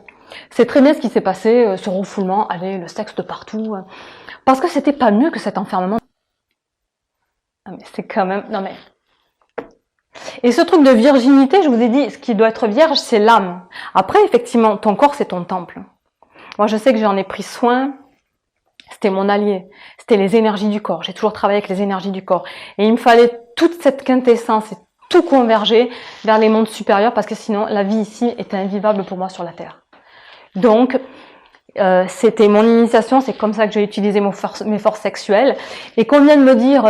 C'est très bien ce qui s'est passé, ce refoulement, allez, le sexe de partout. Parce que c'était pas mieux que cet enfermement. Ah, mais c'est quand même... Non mais... Et ce truc de virginité, je vous ai dit, ce qui doit être vierge, c'est l'âme. Après, effectivement, ton corps, c'est ton temple. Moi, je sais que j'en ai pris soin. C'était mon allié. C'était les énergies du corps. J'ai toujours travaillé avec les énergies du corps. Et il me fallait toute cette quintessence et tout converger vers les mondes supérieurs parce que sinon, la vie ici était invivable pour moi sur la Terre. Donc, c'était mon initiation, c'est comme ça que j'ai utilisé mes forces sexuelles. Et qu'on vienne me dire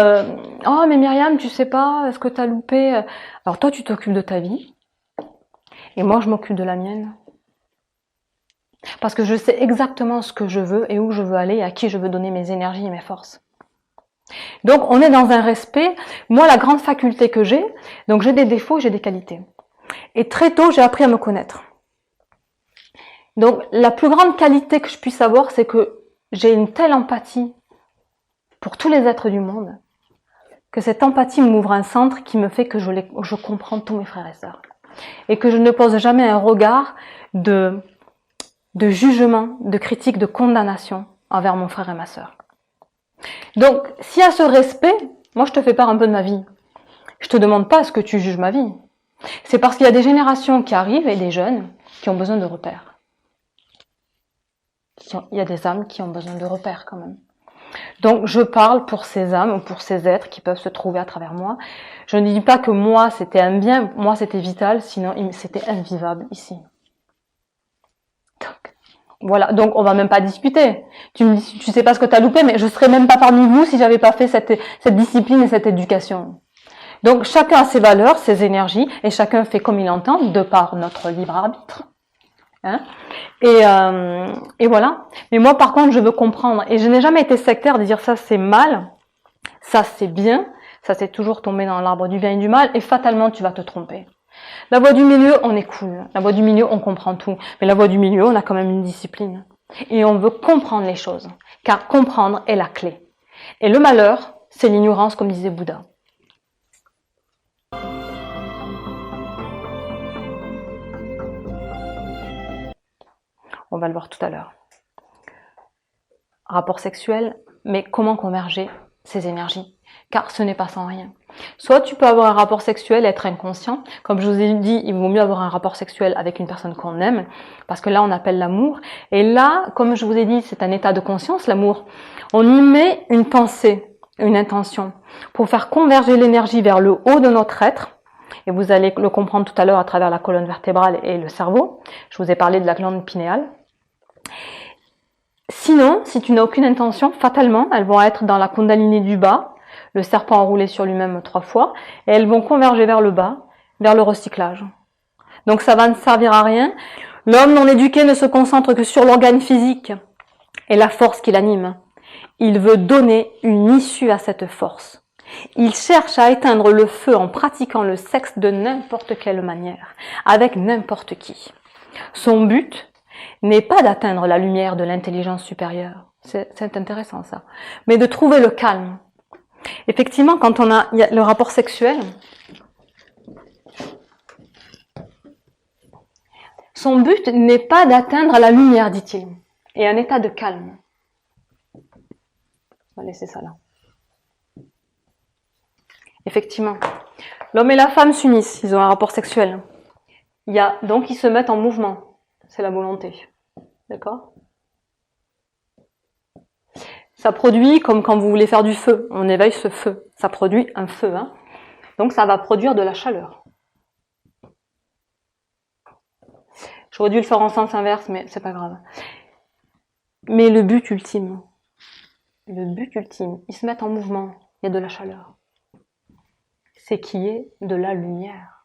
oh mais Myriam, tu sais pas ce que t'as loupé. Alors toi tu t'occupes de ta vie et moi je m'occupe de la mienne. Parce que je sais exactement ce que je veux et où je veux aller et à qui je veux donner mes énergies et mes forces. Donc on est dans un respect. Moi la grande faculté que j'ai, donc j'ai des défauts, j'ai des qualités. Et très tôt j'ai appris à me connaître. Donc, la plus grande qualité que je puisse avoir, c'est que j'ai une telle empathie pour tous les êtres du monde, que cette empathie m'ouvre un centre qui me fait que je comprends tous mes frères et sœurs. Et que je ne pose jamais un regard de jugement, de critique, de condamnation envers mon frère et ma sœur. Donc, s'il y a ce respect, moi je te fais part un peu de ma vie. Je te demande pas à ce que tu juges ma vie. C'est parce qu'il y a des générations qui arrivent et des jeunes qui ont besoin de repères. Il y a des âmes qui ont besoin de repères quand même. Donc je parle pour ces âmes ou pour ces êtres qui peuvent se trouver à travers moi. Je ne dis pas que moi c'était un bien, moi c'était vital, sinon c'était invivable ici. Donc, voilà, donc on va même pas discuter. Tu me dis, tu sais pas ce que tu as loupé, mais je serais même pas parmi vous si j'avais pas fait cette discipline et cette éducation. Donc chacun a ses valeurs, ses énergies, et chacun fait comme il entend, de par notre libre arbitre. Hein, et voilà. Mais moi, par contre, je veux comprendre. Et je n'ai jamais été sectaire de dire ça c'est mal, ça c'est bien, ça c'est toujours tomber dans l'arbre du bien et du mal, et fatalement tu vas te tromper. La voie du milieu, on est cool. La voie du milieu, on comprend tout. Mais la voie du milieu, on a quand même une discipline. Et on veut comprendre les choses. Car comprendre est la clé. Et le malheur, c'est l'ignorance, comme disait Bouddha. On va le voir tout à l'heure. Rapport sexuel, mais comment converger ces énergies? Car ce n'est pas sans rien. Soit tu peux avoir un rapport sexuel et être inconscient. Comme je vous ai dit, il vaut mieux avoir un rapport sexuel avec une personne qu'on aime, parce que là, on appelle l'amour. Et là, comme je vous ai dit, c'est un état de conscience, l'amour. On y met une pensée, une intention, pour faire converger l'énergie vers le haut de notre être. Et vous allez le comprendre tout à l'heure à travers la colonne vertébrale et le cerveau. Je vous ai parlé de la glande pinéale. Sinon, si tu n'as aucune intention, fatalement, elles vont être dans la kundalini du bas, le serpent enroulé sur lui-même 3 fois, et elles vont converger vers le bas, vers le recyclage. Donc ça va ne servir à rien. L'homme non éduqué ne se concentre que sur l'organe physique et la force qui l'anime. Il veut donner une issue à cette force. Il cherche à éteindre le feu en pratiquant le sexe de n'importe quelle manière, avec n'importe qui. Son but n'est pas d'atteindre la lumière de l'intelligence supérieure. C'est intéressant ça. Mais de trouver le calme. Effectivement, quand il y a le rapport sexuel, son but n'est pas d'atteindre la lumière, dit-il, et un état de calme. On va laisser ça là. Effectivement, l'homme et la femme s'unissent, ils ont un rapport sexuel. Donc ils se mettent en mouvement. C'est la volonté. D'accord ? Ça produit comme quand vous voulez faire du feu. On éveille ce feu. Ça produit un feu. Hein. Donc ça va produire de la chaleur. J'aurais dû le faire en sens inverse, mais c'est pas grave. Mais le but ultime, ils se mettent en mouvement. Il y a de la chaleur. C'est qu'il y ait de la lumière.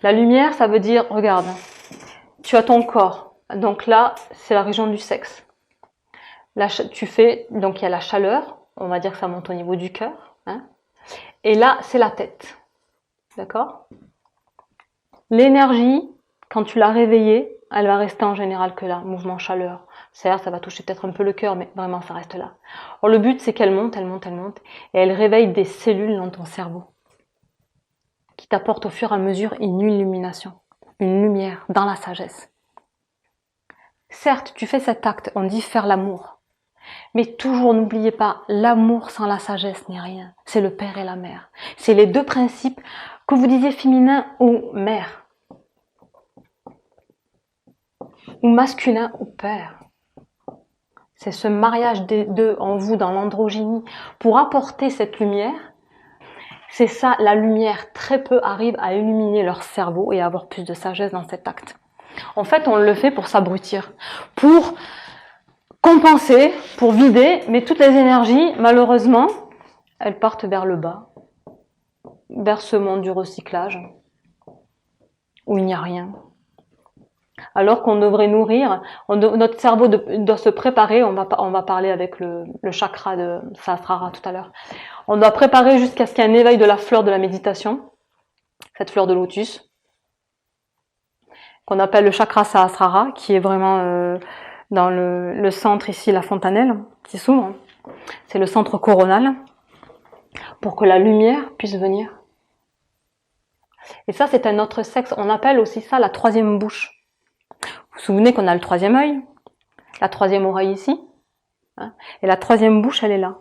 La lumière, ça veut dire, regarde, tu as ton corps. Donc là, c'est la région du sexe. Là, donc il y a la chaleur. On va dire que ça monte au niveau du cœur. Hein. Et là, c'est la tête. D'accord ? L'énergie, quand tu l'as réveillée, elle va rester en général que là, mouvement chaleur. Certes, ça va toucher peut-être un peu le cœur, mais vraiment, ça reste là. Alors, le but, c'est qu'elle monte, et elle réveille des cellules dans ton cerveau, qui t'apportent au fur et à mesure une illumination, une lumière dans la sagesse. Certes, tu fais cet acte, on dit faire l'amour, Mais toujours, n'oubliez pas, l'amour sans la sagesse n'est rien. C'est le père et la mère. C'est les deux principes que vous disiez féminin ou mère. Ou masculin ou père. C'est ce mariage des deux en vous, dans l'androgynie, pour apporter cette lumière. C'est ça, la lumière. Très peu arrivent à illuminer leur cerveau et à avoir plus de sagesse dans cet acte. En fait, on le fait pour s'abrutir, pour compenser, pour vider, mais toutes les énergies, malheureusement, elles partent vers le bas, vers ce monde du recyclage, où il n'y a rien. Alors qu'on devrait nourrir, notre cerveau doit se préparer, on va parler avec le chakra de Sahasrara tout à l'heure, on doit préparer jusqu'à ce qu'il y ait un éveil de la fleur de la méditation, cette fleur de lotus, qu'on appelle le chakra Sahasrara, qui est vraiment dans le centre ici, la fontanelle, qui s'ouvre, c'est le centre coronal, pour que la lumière puisse venir. Et ça, c'est un autre sexe, on appelle aussi ça la troisième bouche. Vous vous souvenez qu'on a le troisième œil, la troisième oreille ici, hein, et la troisième bouche, elle est là.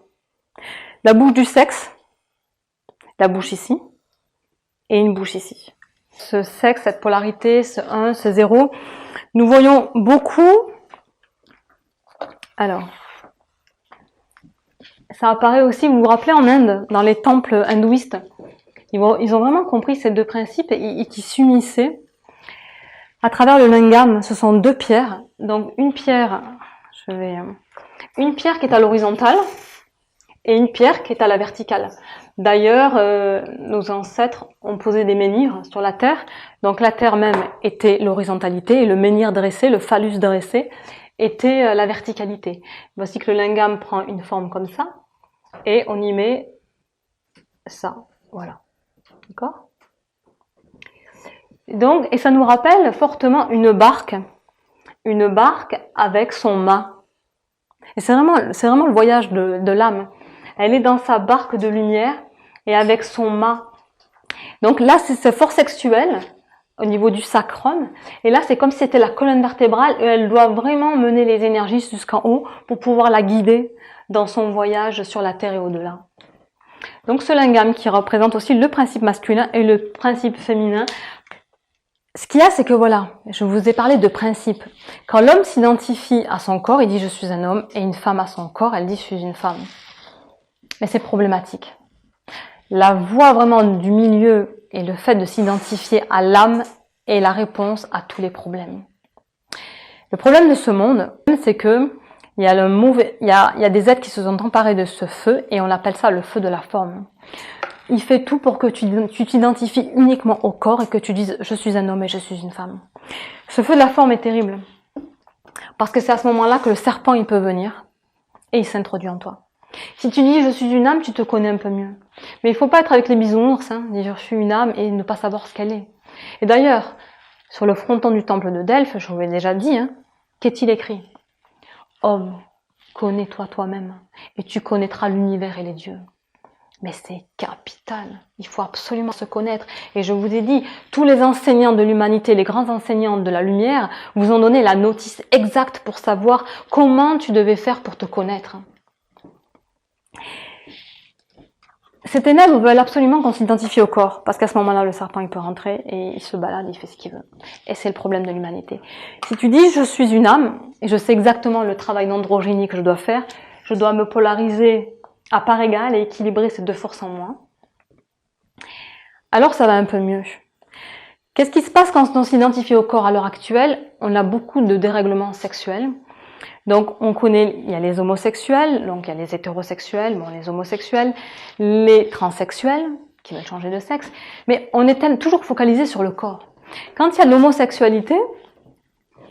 La bouche du sexe, la bouche ici, et une bouche ici. Ce sexe, cette polarité, ce 1, ce 0, nous voyons beaucoup. Alors, ça apparaît aussi, vous vous rappelez, en Inde, dans les temples hindouistes, ils ont vraiment compris ces deux principes et qui s'unissaient à travers le lingam. Ce sont deux pierres, donc une pierre qui est à l'horizontale et une pierre qui est à la verticale. D'ailleurs, nos ancêtres ont posé des menhirs sur la terre, donc la terre même était l'horizontalité et le menhir dressé, le phallus dressé, était la verticalité. Voici que le lingam prend une forme comme ça et on y met ça, voilà. D'accord ? Donc, et ça nous rappelle fortement une barque avec son mât. Et c'est vraiment le voyage de l'âme. Elle est dans sa barque de lumière et avec son mât. Donc là, c'est ce fort sexuel au niveau du sacrum. Et là, c'est comme si c'était la colonne vertébrale et elle doit vraiment mener les énergies jusqu'en haut pour pouvoir la guider dans son voyage sur la terre et au-delà. Donc ce lingam qui représente aussi le principe masculin et le principe féminin. Ce qu'il y a, c'est que voilà, je vous ai parlé de principe. Quand l'homme s'identifie à son corps, il dit je suis un homme, et une femme à son corps, elle dit je suis une femme. Mais c'est problématique. La voie vraiment du milieu et le fait de s'identifier à l'âme est la réponse à tous les problèmes. Le problème de ce monde, c'est que il y a des êtres qui se sont emparés de ce feu et on appelle ça le feu de la forme. Il fait tout pour que tu t'identifies uniquement au corps et que tu dises je suis un homme et je suis une femme. Ce feu de la forme est terrible parce que c'est à ce moment-là que le serpent il peut venir et il s'introduit en toi. Si tu dis je suis une âme, tu te connais un peu mieux. Mais il faut pas être avec les bisounours, dire je suis une âme et ne pas savoir ce qu'elle est. Et d'ailleurs, sur le fronton du temple de Delphes, je vous l'ai déjà dit, qu'est-il écrit ? Homme, connais-toi toi-même et tu connaîtras l'univers et les dieux. Mais c'est capital, il faut absolument se connaître. Et je vous ai dit, tous les enseignants de l'humanité, les grands enseignants de la lumière, vous ont donné la notice exacte pour savoir comment tu devais faire pour te connaître. Ces ténèbres veulent absolument qu'on s'identifie au corps, parce qu'à ce moment-là, le serpent, il peut rentrer et il se balade, il fait ce qu'il veut. Et c'est le problème de l'humanité. Si tu dis, je suis une âme, et je sais exactement le travail d'androgynie que je dois faire, je dois me polariser à part égale et équilibrer ces deux forces en moi, alors ça va un peu mieux. Qu'est-ce qui se passe quand on s'identifie au corps à l'heure actuelle ? On a beaucoup de dérèglements sexuels. Donc on connaît, il y a les homosexuels, donc il y a les hétérosexuels, les homosexuels, les transsexuels, qui veulent changer de sexe, mais on est toujours focalisé sur le corps. Quand il y a de l'homosexualité,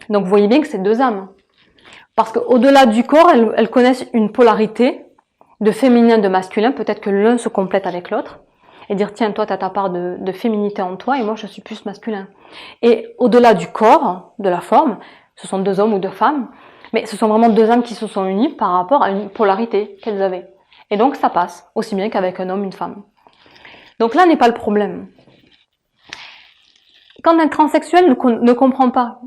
donc vous voyez bien que c'est deux âmes. Parce qu'au-delà du corps, elles connaissent une polarité de féminin, de masculin, peut-être que l'un se complète avec l'autre, et dire tiens, toi tu as ta part de féminité en toi, et moi je suis plus masculin. Et au-delà du corps, de la forme, ce sont deux hommes ou deux femmes, mais ce sont vraiment deux âmes qui se sont unies par rapport à une polarité qu'elles avaient. Et donc ça passe, aussi bien qu'avec un homme, une femme. Donc là n'est pas le problème. Quand un transsexuel ne comprend pas,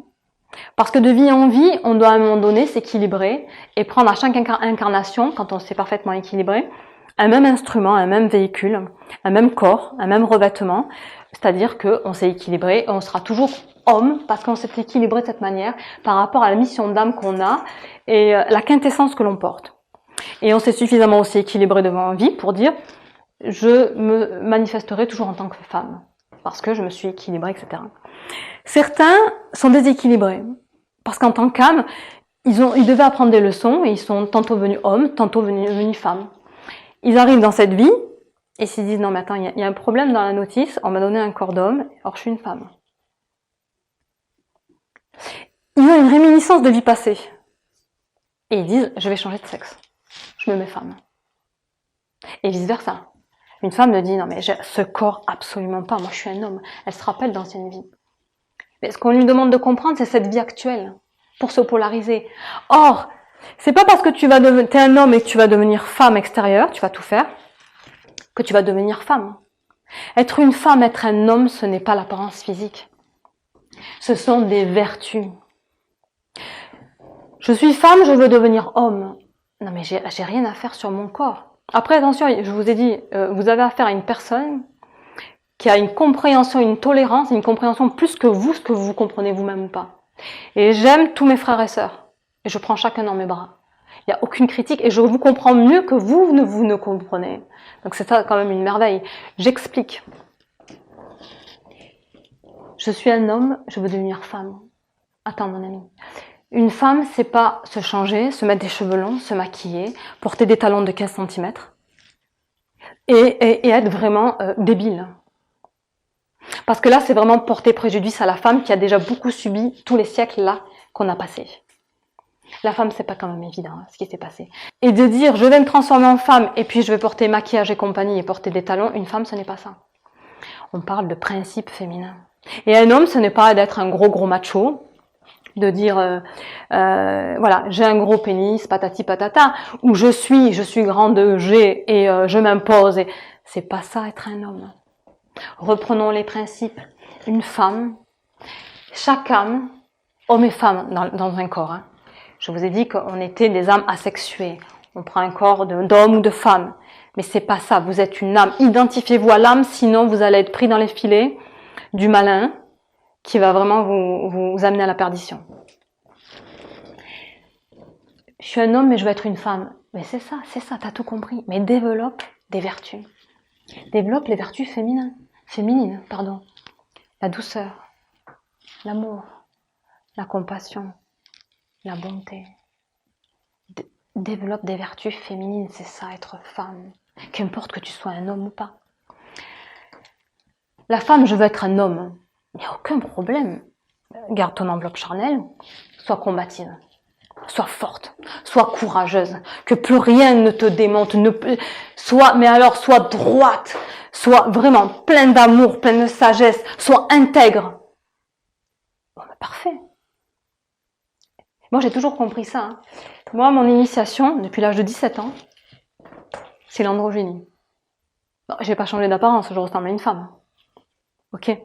Parce que de vie en vie, on doit à un moment donné s'équilibrer et prendre à chaque incarnation, quand on s'est parfaitement équilibré, un même instrument, un même véhicule, un même corps, un même revêtement. C'est-à-dire qu'on s'est équilibré et on sera toujours homme parce qu'on s'est équilibré de cette manière par rapport à la mission d'âme qu'on a et la quintessence que l'on porte. Et on s'est suffisamment aussi équilibré devant la vie pour dire je me manifesterai toujours en tant que femme parce que je me suis équilibrée, etc. Certains sont déséquilibrés parce qu'en tant qu'âme, ils devaient apprendre des leçons et ils sont tantôt venus hommes, tantôt venus femmes. Ils arrivent dans cette vie et s'ils disent non mais attends, il y a un problème dans la notice, on m'a donné un corps d'homme, or je suis une femme. Ils ont une réminiscence de vie passée et ils disent je vais changer de sexe, je me mets femme. Et vice versa. Une femme me dit non mais j'ai ce corps absolument pas, moi je suis un homme. Elle se rappelle d'ancienne vie. Mais ce qu'on lui demande de comprendre, c'est cette vie actuelle pour se polariser. Or, c'est pas parce que t'es un homme et que tu vas devenir femme extérieure, tu vas tout faire, que tu vas devenir femme. Être une femme, être un homme, ce n'est pas l'apparence physique. Ce sont des vertus. Je suis femme, je veux devenir homme. Non mais j'ai rien à faire sur mon corps. Après, attention, je vous ai dit, vous avez affaire à une personne qui a une compréhension, une tolérance, une compréhension plus que vous, ce que vous comprenez vous-même ou pas. Et j'aime tous mes frères et sœurs. Et je prends chacun dans mes bras. Il n'y a aucune critique et je vous comprends mieux que vous ne comprenez. Donc c'est ça quand même une merveille. J'explique. Je suis un homme, je veux devenir femme. Attends mon ami. Une femme, c'est pas se changer, se mettre des cheveux longs, se maquiller, porter des talons de 15 cm et être vraiment débile. Parce que là, c'est vraiment porter préjudice à la femme qui a déjà beaucoup subi tous les siècles là qu'on a passés. La femme, c'est pas quand même évident ce qui s'est passé. Et de dire je vais me transformer en femme et puis je vais porter maquillage et compagnie et porter des talons, une femme, ce n'est pas ça. On parle de principe féminin. Et un homme, ce n'est pas d'être un gros macho, de dire voilà, j'ai un gros pénis, patati patata, ou je suis grande, j'ai et je m'impose. C'est pas ça être un homme. Reprenons les principes. Une femme, chaque âme, homme et femme dans un corps. Hein. Je vous ai dit qu'on était des âmes asexuées. On prend un corps d'homme ou de femme. Mais c'est pas ça. Vous êtes une âme. Identifiez-vous à l'âme, sinon vous allez être pris dans les filets du malin qui va vraiment vous amener à la perdition. Je suis un homme, mais je veux être une femme. Mais c'est ça, t'as tout compris. Mais développe des vertus. Développe les vertus féminines, pardon. La douceur, l'amour, la compassion, la bonté. Développe des vertus féminines, c'est ça, être femme. Qu'importe que tu sois un homme ou pas. La femme, je veux être un homme. Il n'y a aucun problème. Garde ton enveloppe charnelle, sois combative, sois forte, sois courageuse, que plus rien ne te démonte, sois droite, sois vraiment pleine d'amour, pleine de sagesse, sois intègre. Bon, ben, parfait. Moi, j'ai toujours compris ça. Hein. Moi, mon initiation, depuis l'âge de 17 ans, c'est l'androgynie. Bon, j'ai pas changé d'apparence, je ressemble à une femme. Ok.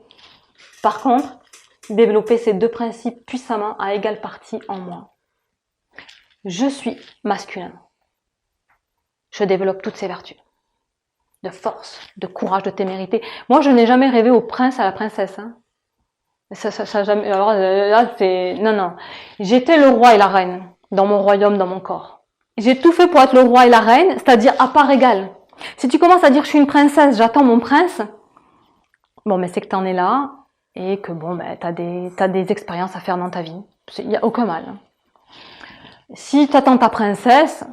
Par contre, développer ces deux principes puissamment à égale partie en moi. Je suis masculin. Je développe toutes ces vertus. De force, de courage, de témérité. Moi, je n'ai jamais rêvé au prince, à la princesse. Hein. Ça jamais. Alors là, c'est non. J'étais le roi et la reine dans mon royaume, dans mon corps. J'ai tout fait pour être le roi et la reine, c'est-à-dire à part égale. Si tu commences à dire je suis une princesse, j'attends mon prince. Bon, mais c'est que t'en es là et que bon, ben t'as des expériences à faire dans ta vie. Il y a aucun mal. Si t'attends ta princesse,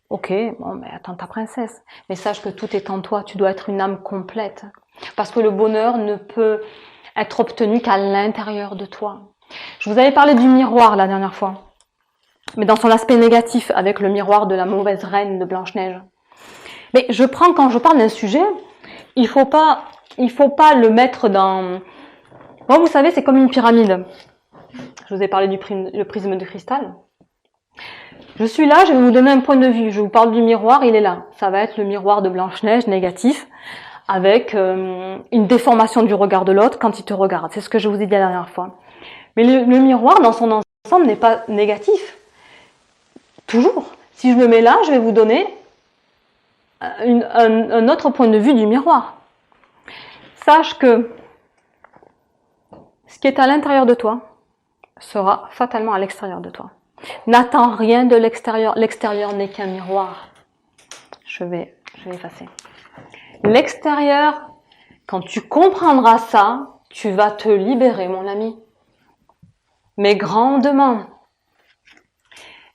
ok, bon, ben attends ta princesse. Mais sache que tout est en toi. Tu dois être une âme complète, parce que le bonheur ne peut être obtenu qu'à l'intérieur de toi. Je vous avais parlé du miroir la dernière fois, mais dans son aspect négatif, avec le miroir de la mauvaise reine de Blanche-Neige. Mais quand je parle d'un sujet, il faut pas le mettre dans... Bon, vous savez, c'est comme une pyramide. Je vous ai parlé du prisme de cristal. Je suis là, je vais vous donner un point de vue. Je vous parle du miroir, il est là. Ça va être le miroir de Blanche-Neige négatif, avec une déformation du regard de l'autre quand il te regarde. C'est ce que je vous ai dit la dernière fois. Mais le miroir, dans son ensemble, n'est pas négatif. Toujours. Si je me mets là, je vais vous donner un autre point de vue du miroir. Sache que ce qui est à l'intérieur de toi sera fatalement à l'extérieur de toi. N'attends rien de l'extérieur. L'extérieur n'est qu'un miroir. Je vais effacer. L'extérieur, quand tu comprendras ça, tu vas te libérer, mon ami. Mais grandement.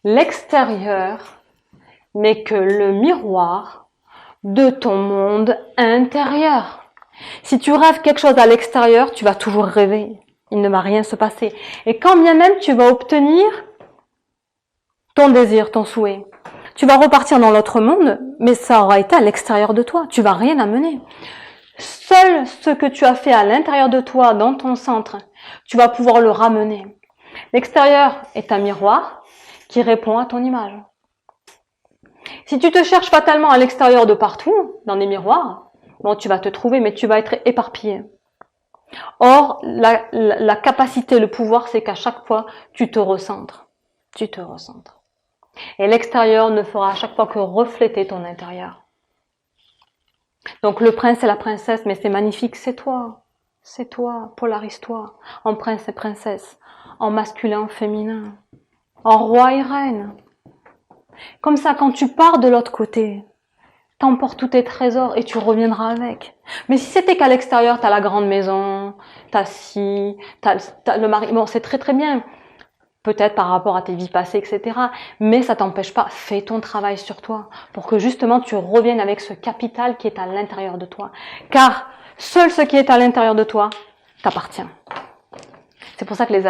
L'extérieur n'est que le miroir de ton monde intérieur. Si tu rêves quelque chose à l'extérieur, tu vas toujours rêver. Il ne va rien se passer. Et quand bien même tu vas obtenir ton désir, ton souhait, tu vas repartir dans l'autre monde, mais ça aura été à l'extérieur de toi. Tu vas rien amener. Seul ce que tu as fait à l'intérieur de toi, dans ton centre, tu vas pouvoir le ramener. L'extérieur est un miroir qui répond à ton image. Si tu te cherches fatalement à l'extérieur de partout, dans des miroirs, bon, tu vas te trouver, mais tu vas être éparpillé. Or, la capacité, le pouvoir, c'est qu'à chaque fois, tu te recentres. Tu te recentres. Et l'extérieur ne fera à chaque fois que refléter ton intérieur. Donc le prince et la princesse, mais c'est magnifique, c'est toi. C'est toi, polarise-toi. En prince et princesse, en masculin, en féminin, en roi et reine. Comme ça, quand tu pars de l'autre côté, t'emportes tous tes trésors et tu reviendras avec. Mais si c'était qu'à l'extérieur, t'as la grande maison, t'as le mari, bon, c'est très très bien. Peut-être par rapport à tes vies passées, etc. Mais ça t'empêche pas, fais ton travail sur toi pour que justement tu reviennes avec ce capital qui est à l'intérieur de toi. Car seul ce qui est à l'intérieur de toi t'appartient. C'est pour ça que les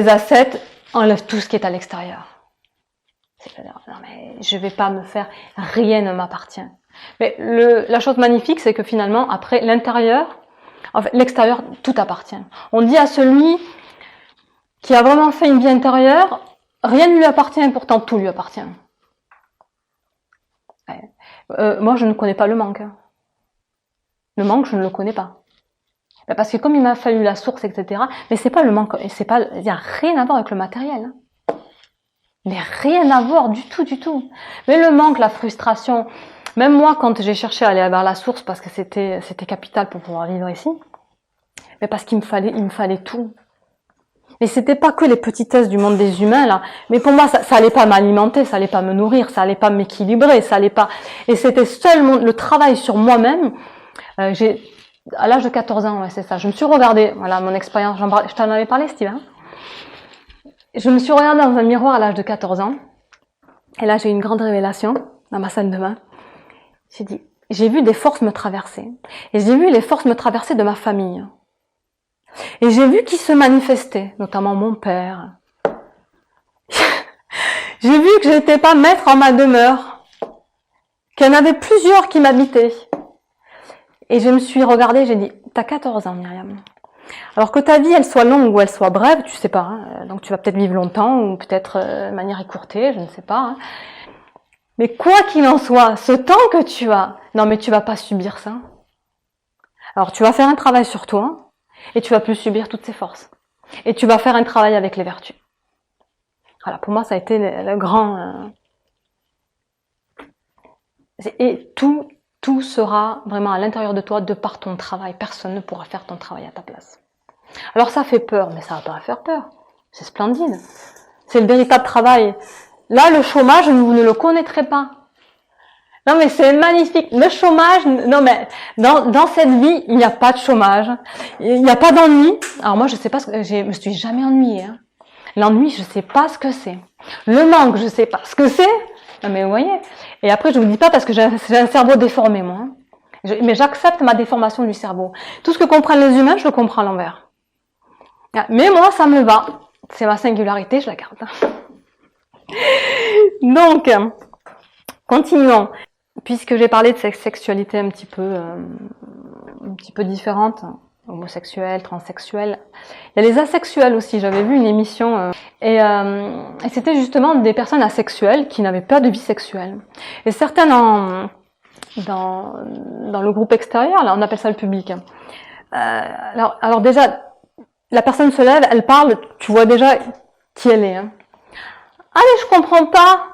ascètes enlèvent tout ce qui est à l'extérieur. C'est-à-dire, non mais je vais pas me faire, rien ne m'appartient. Mais la chose magnifique, c'est que finalement, après l'intérieur, en fait, l'extérieur, tout appartient. On dit à celui qui a vraiment fait une vie intérieure, rien ne lui appartient et pourtant tout lui appartient. Moi, je ne connais pas le manque. Le manque, je ne le connais pas. Parce que comme il m'a fallu la source, etc., mais c'est pas le manque, il n'y a rien à voir avec le matériel. Mais rien à voir du tout, du tout. Mais le manque, la frustration, même moi, quand j'ai cherché à aller vers la source, parce que c'était capital pour pouvoir vivre ici, mais parce qu'il me fallait tout. Mais c'était pas que les petitesses du monde des humains, là. Mais pour moi, ça allait pas m'alimenter, ça allait pas me nourrir, ça allait pas m'équilibrer, ça allait pas, et c'était seul le travail sur moi-même. À l'âge de 14 ans, ouais, c'est ça. Je me suis regardée, voilà, mon expérience, je t'en avais parlé, Steve, hein. Je me suis regardée dans un miroir à l'âge de 14 ans. Et là, j'ai eu une grande révélation dans ma salle de bain. J'ai vu des forces me traverser. Et j'ai vu les forces me traverser de ma famille. Et j'ai vu qui se manifestaient, notamment mon père. J'ai vu que j'étais pas maître en ma demeure, qu'il y en avait plusieurs qui m'habitaient. Et je me suis regardée, j'ai dit, t'as 14 ans, Myriam. Alors que ta vie, elle soit longue ou elle soit brève, tu sais pas, hein, donc tu vas peut-être vivre longtemps ou peut-être de manière écourtée, je ne sais pas. Hein. Mais quoi qu'il en soit, ce temps que tu as, non mais tu vas pas subir ça. Alors tu vas faire un travail sur toi, et tu vas plus subir toutes ces forces. Et tu vas faire un travail avec les vertus. Voilà, pour moi, ça a été le grand... Et tout sera vraiment à l'intérieur de toi de par ton travail. Personne ne pourra faire ton travail à ta place. Alors ça fait peur, mais ça va pas faire peur. C'est splendide. C'est le véritable travail. Là, le chômage, vous ne le connaîtrez pas. Non mais c'est magnifique. Le chômage, non mais dans cette vie, il n'y a pas de chômage. Il n'y a pas d'ennui. Alors moi, je sais pas ce que je me suis jamais ennuyée. Hein. L'ennui, je sais pas ce que c'est. Le manque, je sais pas ce que c'est. Non mais vous voyez. Et après, je vous dis pas parce que j'ai un cerveau déformé moi. Hein. Mais j'accepte ma déformation du cerveau. Tout ce que comprennent les humains, je le comprends à l'envers. Mais moi, ça me va. C'est ma singularité, je la garde. Donc, continuons. Puisque j'ai parlé de cette sexualité un petit peu différente, homosexuelle, transsexuelle, il y a les asexuels aussi. J'avais vu une émission et c'était justement des personnes asexuelles qui n'avaient pas de vie sexuelle. Et certains dans le groupe extérieur, là, on appelle ça le public. Alors déjà, la personne se lève, elle parle, tu vois déjà qui elle est. Hein. Ah mais je comprends pas.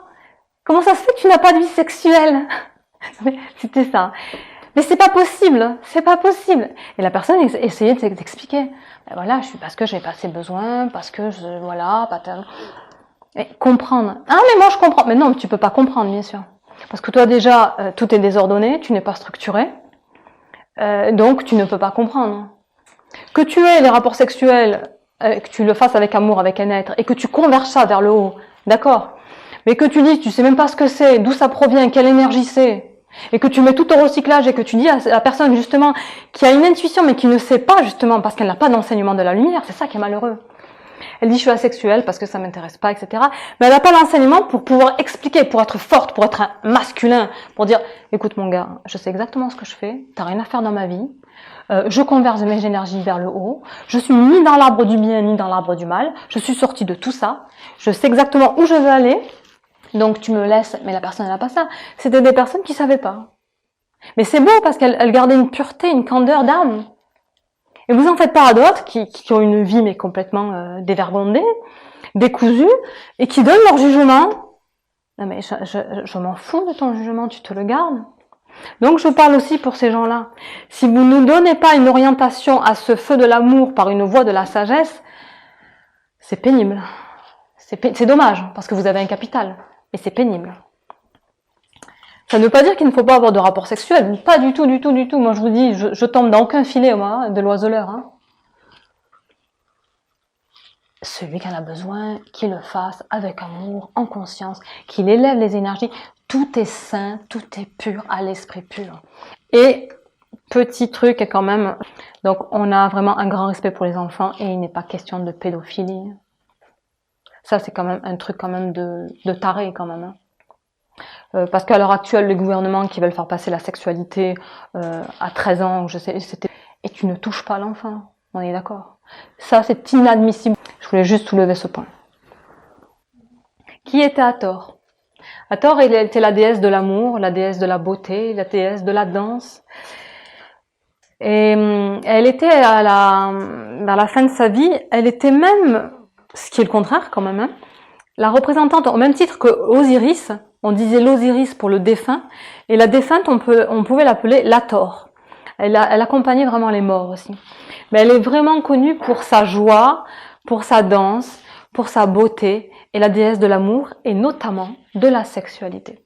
Comment ça se fait que tu n'as pas de vie sexuelle? C'était ça. Mais c'est pas possible, c'est pas possible. Et la personne essayait d'expliquer. Ben voilà, je suis parce que j'ai pas assez besoin, parce que voilà, pas tel. Et comprendre. Ah mais moi je comprends. Mais non, tu peux pas comprendre, bien sûr. Parce que toi déjà, tout est désordonné, tu n'es pas structuré, donc tu ne peux pas comprendre. Que tu aies les rapports sexuels, que tu le fasses avec amour, avec un être, et que tu converges ça vers le haut, d'accord. Mais que tu dis, tu sais même pas ce que c'est, d'où ça provient, quelle énergie c'est, et que tu mets tout au recyclage, et que tu dis à la personne justement qui a une intuition mais qui ne sait pas justement parce qu'elle n'a pas d'enseignement de la lumière, c'est ça qui est malheureux. Elle dit je suis asexuelle parce que ça m'intéresse pas, etc. Mais elle n'a pas l'enseignement pour pouvoir expliquer, pour être forte, pour être un masculin, pour dire écoute mon gars, je sais exactement ce que je fais, t'as rien à faire dans ma vie, je converge mes énergies vers le haut, je suis ni dans l'arbre du bien ni dans l'arbre du mal, je suis sortie de tout ça, je sais exactement où je veux aller, donc tu me laisses, mais la personne elle n'a pas ça. C'était des personnes qui savaient pas. Mais c'est beau parce qu'elles gardaient une pureté, une candeur d'âme. Et vous en faites pas à d'autres qui ont une vie mais complètement dévergondée, décousue, et qui donnent leur jugement. Non mais je m'en fous de ton jugement, tu te le gardes. Donc je parle aussi pour ces gens-là. Si vous ne donnez pas une orientation à ce feu de l'amour par une voie de la sagesse, c'est pénible. C'est dommage, parce que vous avez un capital, mais c'est pénible. Ça ne veut pas dire qu'il ne faut pas avoir de rapport sexuel, pas du tout, du tout, du tout. Moi je vous dis, je tombe dans aucun filet, moi, de l'oiseleur. Hein. Celui qui en a besoin, qu'il le fasse avec amour, en conscience, qu'il élève les énergies. Tout est sain, tout est pur, à l'esprit pur. Et petit truc quand même, donc on a vraiment un grand respect pour les enfants et il n'est pas question de pédophilie. Ça c'est quand même un truc quand même de taré quand même. Hein. Parce qu'à l'heure actuelle, les gouvernements qui veulent faire passer la sexualité à 13 ans, je sais, et tu ne touches pas l'enfant, on est d'accord. Ça c'est inadmissible. Je voulais juste soulever ce point. Qui était Hathor? Hathor, elle était la déesse de l'amour, la déesse de la beauté, la déesse de la danse. Et elle était vers la fin de sa vie, elle était même, ce qui est le contraire quand même, hein, la représentante, au même titre que Osiris, on disait l'Osiris pour le défunt, et la défunte, on pouvait l'appeler l'Hathor. Elle accompagnait vraiment les morts aussi. Mais elle est vraiment connue pour sa joie, pour sa danse, pour sa beauté, et la déesse de l'amour, et notamment de la sexualité.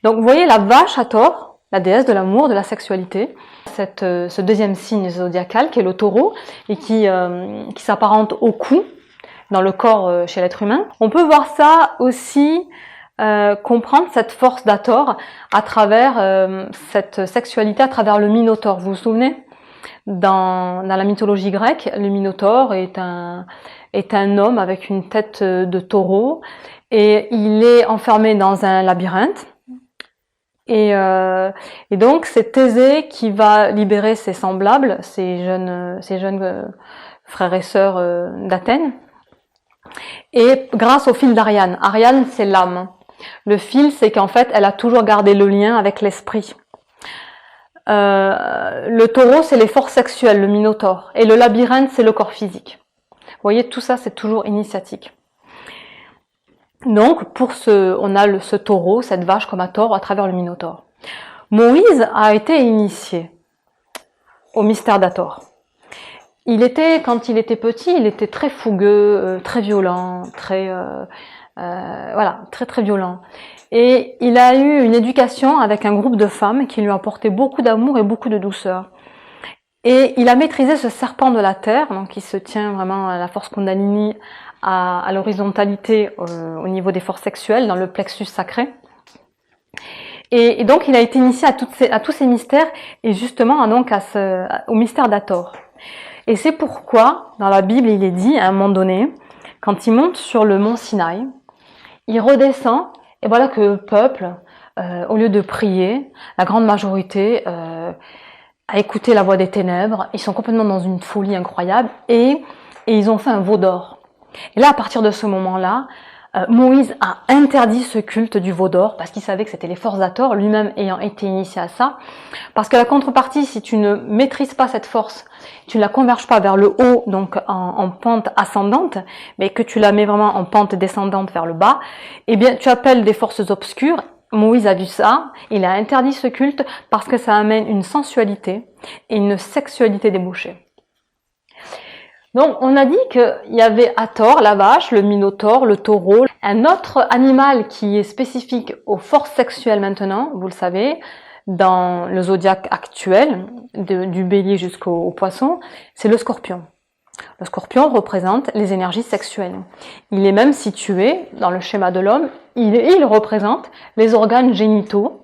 Donc vous voyez la vache Hathor, la déesse de l'amour, de la sexualité, ce deuxième signe zodiacal qui est le taureau, et qui s'apparente au cou, dans le corps chez l'être humain. On peut voir ça aussi, comprendre cette force d'Hathor à travers cette sexualité, à travers le Minotaure. Vous vous souvenez ? Dans la mythologie grecque, le Minotaure est un homme avec une tête de taureau et il est enfermé dans un labyrinthe. Et donc c'est Thésée qui va libérer ses semblables, ses jeunes frères et sœurs d'Athènes. Et grâce au fil d'Ariane. Ariane, c'est l'âme. Le fil, c'est qu'en fait, elle a toujours gardé le lien avec l'esprit. Le taureau, c'est les forces sexuelles, le minotaure. Et le labyrinthe, c'est le corps physique. Vous voyez, tout ça, c'est toujours initiatique. Donc, on a ce taureau, cette vache comme Hathor à travers le minotaure. Moïse a été initié au mystère d'Hathor. Quand il était petit, il était très fougueux, très violent, très violent. Et il a eu une éducation avec un groupe de femmes qui lui a apporté beaucoup d'amour et beaucoup de douceur. Et il a maîtrisé ce serpent de la terre, donc il se tient vraiment à la force Kundalini, à l'horizontalité au niveau des forces sexuelles, dans le plexus sacré. Et donc il a été initié à tous ces mystères, et justement donc au mystère d'Hathor. Et c'est pourquoi, dans la Bible, il est dit, à un moment donné, quand il monte sur le mont Sinaï, il redescend, et voilà que le peuple, au lieu de prier, la grande majorité a écouté la voix des ténèbres, ils sont complètement dans une folie incroyable, et ils ont fait un veau d'or. Et là, à partir de ce moment-là, Moïse a interdit ce culte du veau d'or parce qu'il savait que c'était les forces d'Hathor, lui-même ayant été initié à ça. Parce que la contrepartie, si tu ne maîtrises pas cette force, tu ne la converges pas vers le haut, donc en pente ascendante, mais que tu la mets vraiment en pente descendante vers le bas, eh bien tu appelles des forces obscures. Moïse a vu ça, il a interdit ce culte parce que ça amène une sensualité et une sexualité débauchée. Donc, on a dit qu'il y avait Hathor, la vache, le minotaure, le taureau. Un autre animal qui est spécifique aux forces sexuelles maintenant, vous le savez, dans le zodiaque actuel, du bélier jusqu'au poisson, c'est le scorpion. Le scorpion représente les énergies sexuelles. Il est même situé dans le schéma de l'homme, il représente les organes génitaux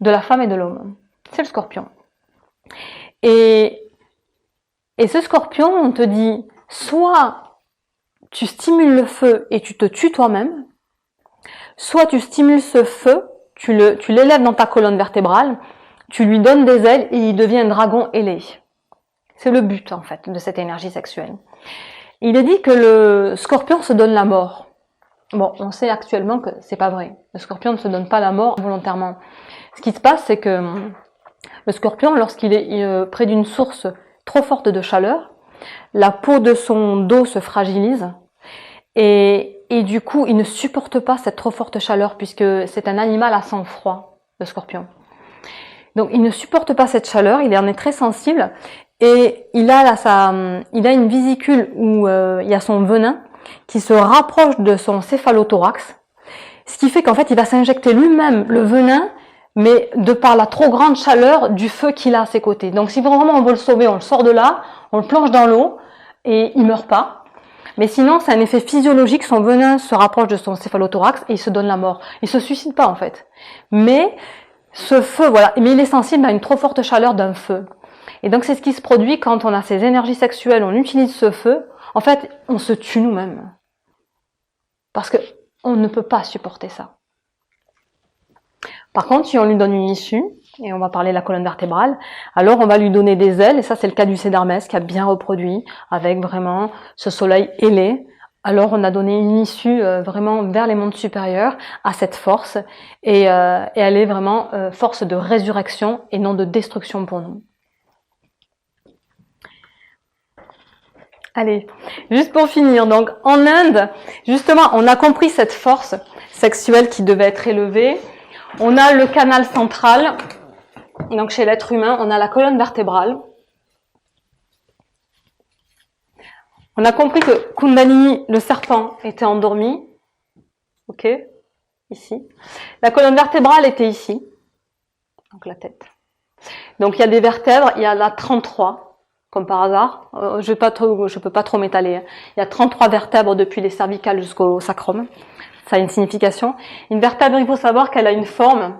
de la femme et de l'homme. C'est le scorpion. Et ce scorpion, on te dit, soit tu stimules le feu et tu te tues toi-même, soit tu stimules ce feu, tu l'élèves dans ta colonne vertébrale, tu lui donnes des ailes et il devient un dragon ailé. C'est le but, en fait, de cette énergie sexuelle. Il est dit que le scorpion se donne la mort. Bon, on sait actuellement que c'est pas vrai. Le scorpion ne se donne pas la mort volontairement. Ce qui se passe, c'est que le scorpion, lorsqu'il est près d'une source trop forte de chaleur, la peau de son dos se fragilise et du coup, il ne supporte pas cette trop forte chaleur puisque c'est un animal à sang froid, le scorpion. Donc, il ne supporte pas cette chaleur, il en est très sensible et il a une vésicule où il y a son venin qui se rapproche de son céphalothorax, ce qui fait qu'en fait, il va s'injecter lui-même le venin, mais de par la trop grande chaleur du feu qu'il a à ses côtés. Donc si vraiment on veut le sauver, on le sort de là, on le plonge dans l'eau et il meurt pas. Mais sinon, c'est un effet physiologique, son venin se rapproche de son céphalothorax et il se donne la mort. Il se suicide pas en fait. Mais ce feu, voilà, mais il est sensible à une trop forte chaleur d'un feu. Et donc c'est ce qui se produit quand on a ces énergies sexuelles, on utilise ce feu. En fait, on se tue nous-mêmes. Parce que on ne peut pas supporter ça. Par contre, si on lui donne une issue, et on va parler de la colonne vertébrale, alors on va lui donner des ailes, et ça c'est le cas du cèdre d'Hermès qui a bien reproduit, avec vraiment ce soleil ailé. Alors on a donné une issue vraiment vers les mondes supérieurs à cette force, et elle est vraiment force de résurrection et non de destruction pour nous. Allez, juste pour finir, donc en Inde, justement, on a compris cette force sexuelle qui devait être élevée. On a le canal central, donc chez l'être humain, on a la colonne vertébrale. On a compris que Kundalini, le serpent, était endormi. Ok, ici. La colonne vertébrale était ici, donc la tête. Donc il y a des vertèbres, il y a la 33. Comme par hasard, je peux pas trop m'étaler. Hein. Il y a 33 vertèbres depuis les cervicales jusqu'au sacrum. Ça a une signification. Une vertèbre, il faut savoir qu'elle a une forme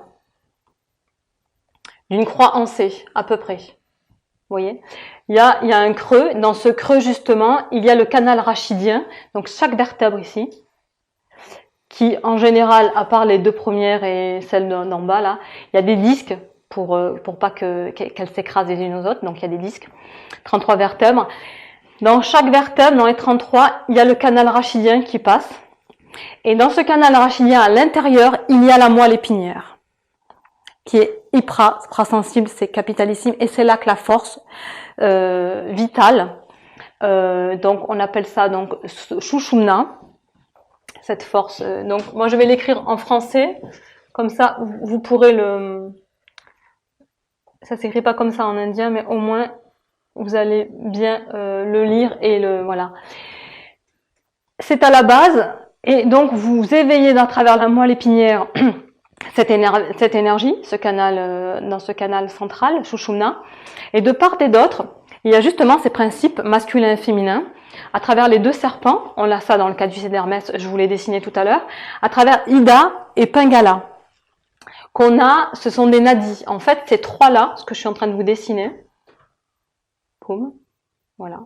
d'une croix en C, à peu près. Vous voyez ? Il y a un creux. Dans ce creux, justement, il y a le canal rachidien. Donc chaque vertèbre ici, qui en général, à part les deux premières et celle d'en bas là, il y a des disques pour pas qu'elles s'écrasent les unes aux autres. Donc il y a des disques. 33 vertèbres. Dans chaque vertèbre, dans les 33, il y a le canal rachidien qui passe. Et dans ce canal rachidien, à l'intérieur, il y a la moelle épinière, qui est hyprasensible, c'est capitalissime, et c'est là que la force vitale, donc on appelle ça donc Sushumna, cette force. Donc moi je vais l'écrire en français, comme ça vous pourrez ça s'écrit pas comme ça en indien, mais au moins vous allez bien le lire et voilà. C'est à la base, et donc vous éveillez à travers la moelle épinière cette énergie, dans ce canal central, Sushumna, et de part et d'autre, il y a justement ces principes masculins et féminins, à travers les deux serpents, on a ça dans le cas du cèdre d'Hermès, je vous l'ai dessiné tout à l'heure, à travers Ida et Pingala, ce sont des nadis. En fait, ces trois-là, ce que je suis en train de vous dessiner, boum, voilà.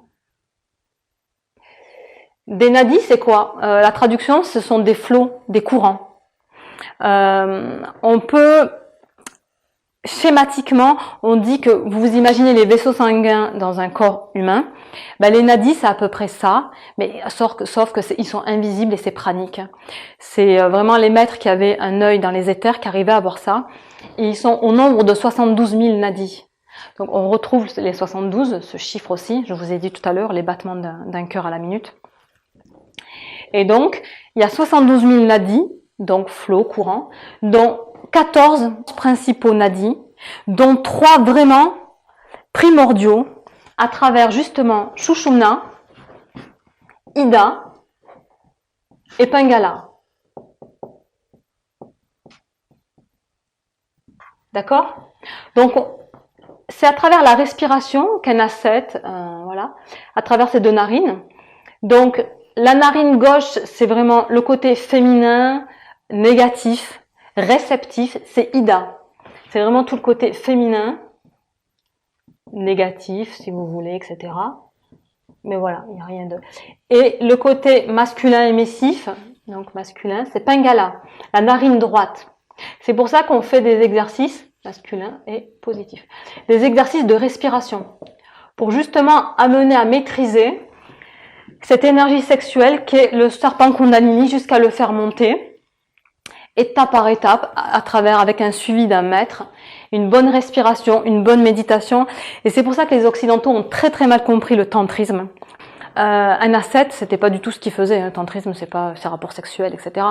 Des nadis, c'est quoi? La traduction, ce sont des flots, des courants. On peut schématiquement, on dit que vous imaginez les vaisseaux sanguins dans un corps humain. Ben, les nadis, c'est à peu près ça, mais sauf que ils sont invisibles et c'est pranique. C'est vraiment les maîtres qui avaient un œil dans les éthers qui arrivaient à voir ça. Et ils sont au nombre de 72 000 nadis. Donc on retrouve les 72, ce chiffre aussi, je vous ai dit tout à l'heure, les battements d'un cœur à la minute. Et donc, il y a 72 000 nadis, donc flots, courants, dont 14 principaux nadis, dont 3 vraiment primordiaux, à travers justement Sushumna, Ida et Pingala. D'accord? Donc, c'est à travers la respiration qu'un ascète, voilà, à travers ces 2 narines. Donc, la narine gauche, c'est vraiment le côté féminin, négatif, réceptif, c'est Ida. C'est vraiment tout le côté féminin, négatif, si vous voulez, etc. Mais voilà, il n'y a rien de... Et le côté masculin émissif, donc masculin, c'est Pingala, la narine droite. C'est pour ça qu'on fait des exercices masculins et positifs. Des exercices de respiration. Pour justement amener à maîtriser cette énergie sexuelle qui est le serpent Kundalini jusqu'à le faire monter, étape par étape, à travers, avec un suivi d'un maître, une bonne respiration, une bonne méditation. Et c'est pour ça que les Occidentaux ont très très mal compris le tantrisme. Un ascète, c'était pas du tout ce qu'il faisait. Un tantrisme, c'est pas ses rapports sexuels, etc.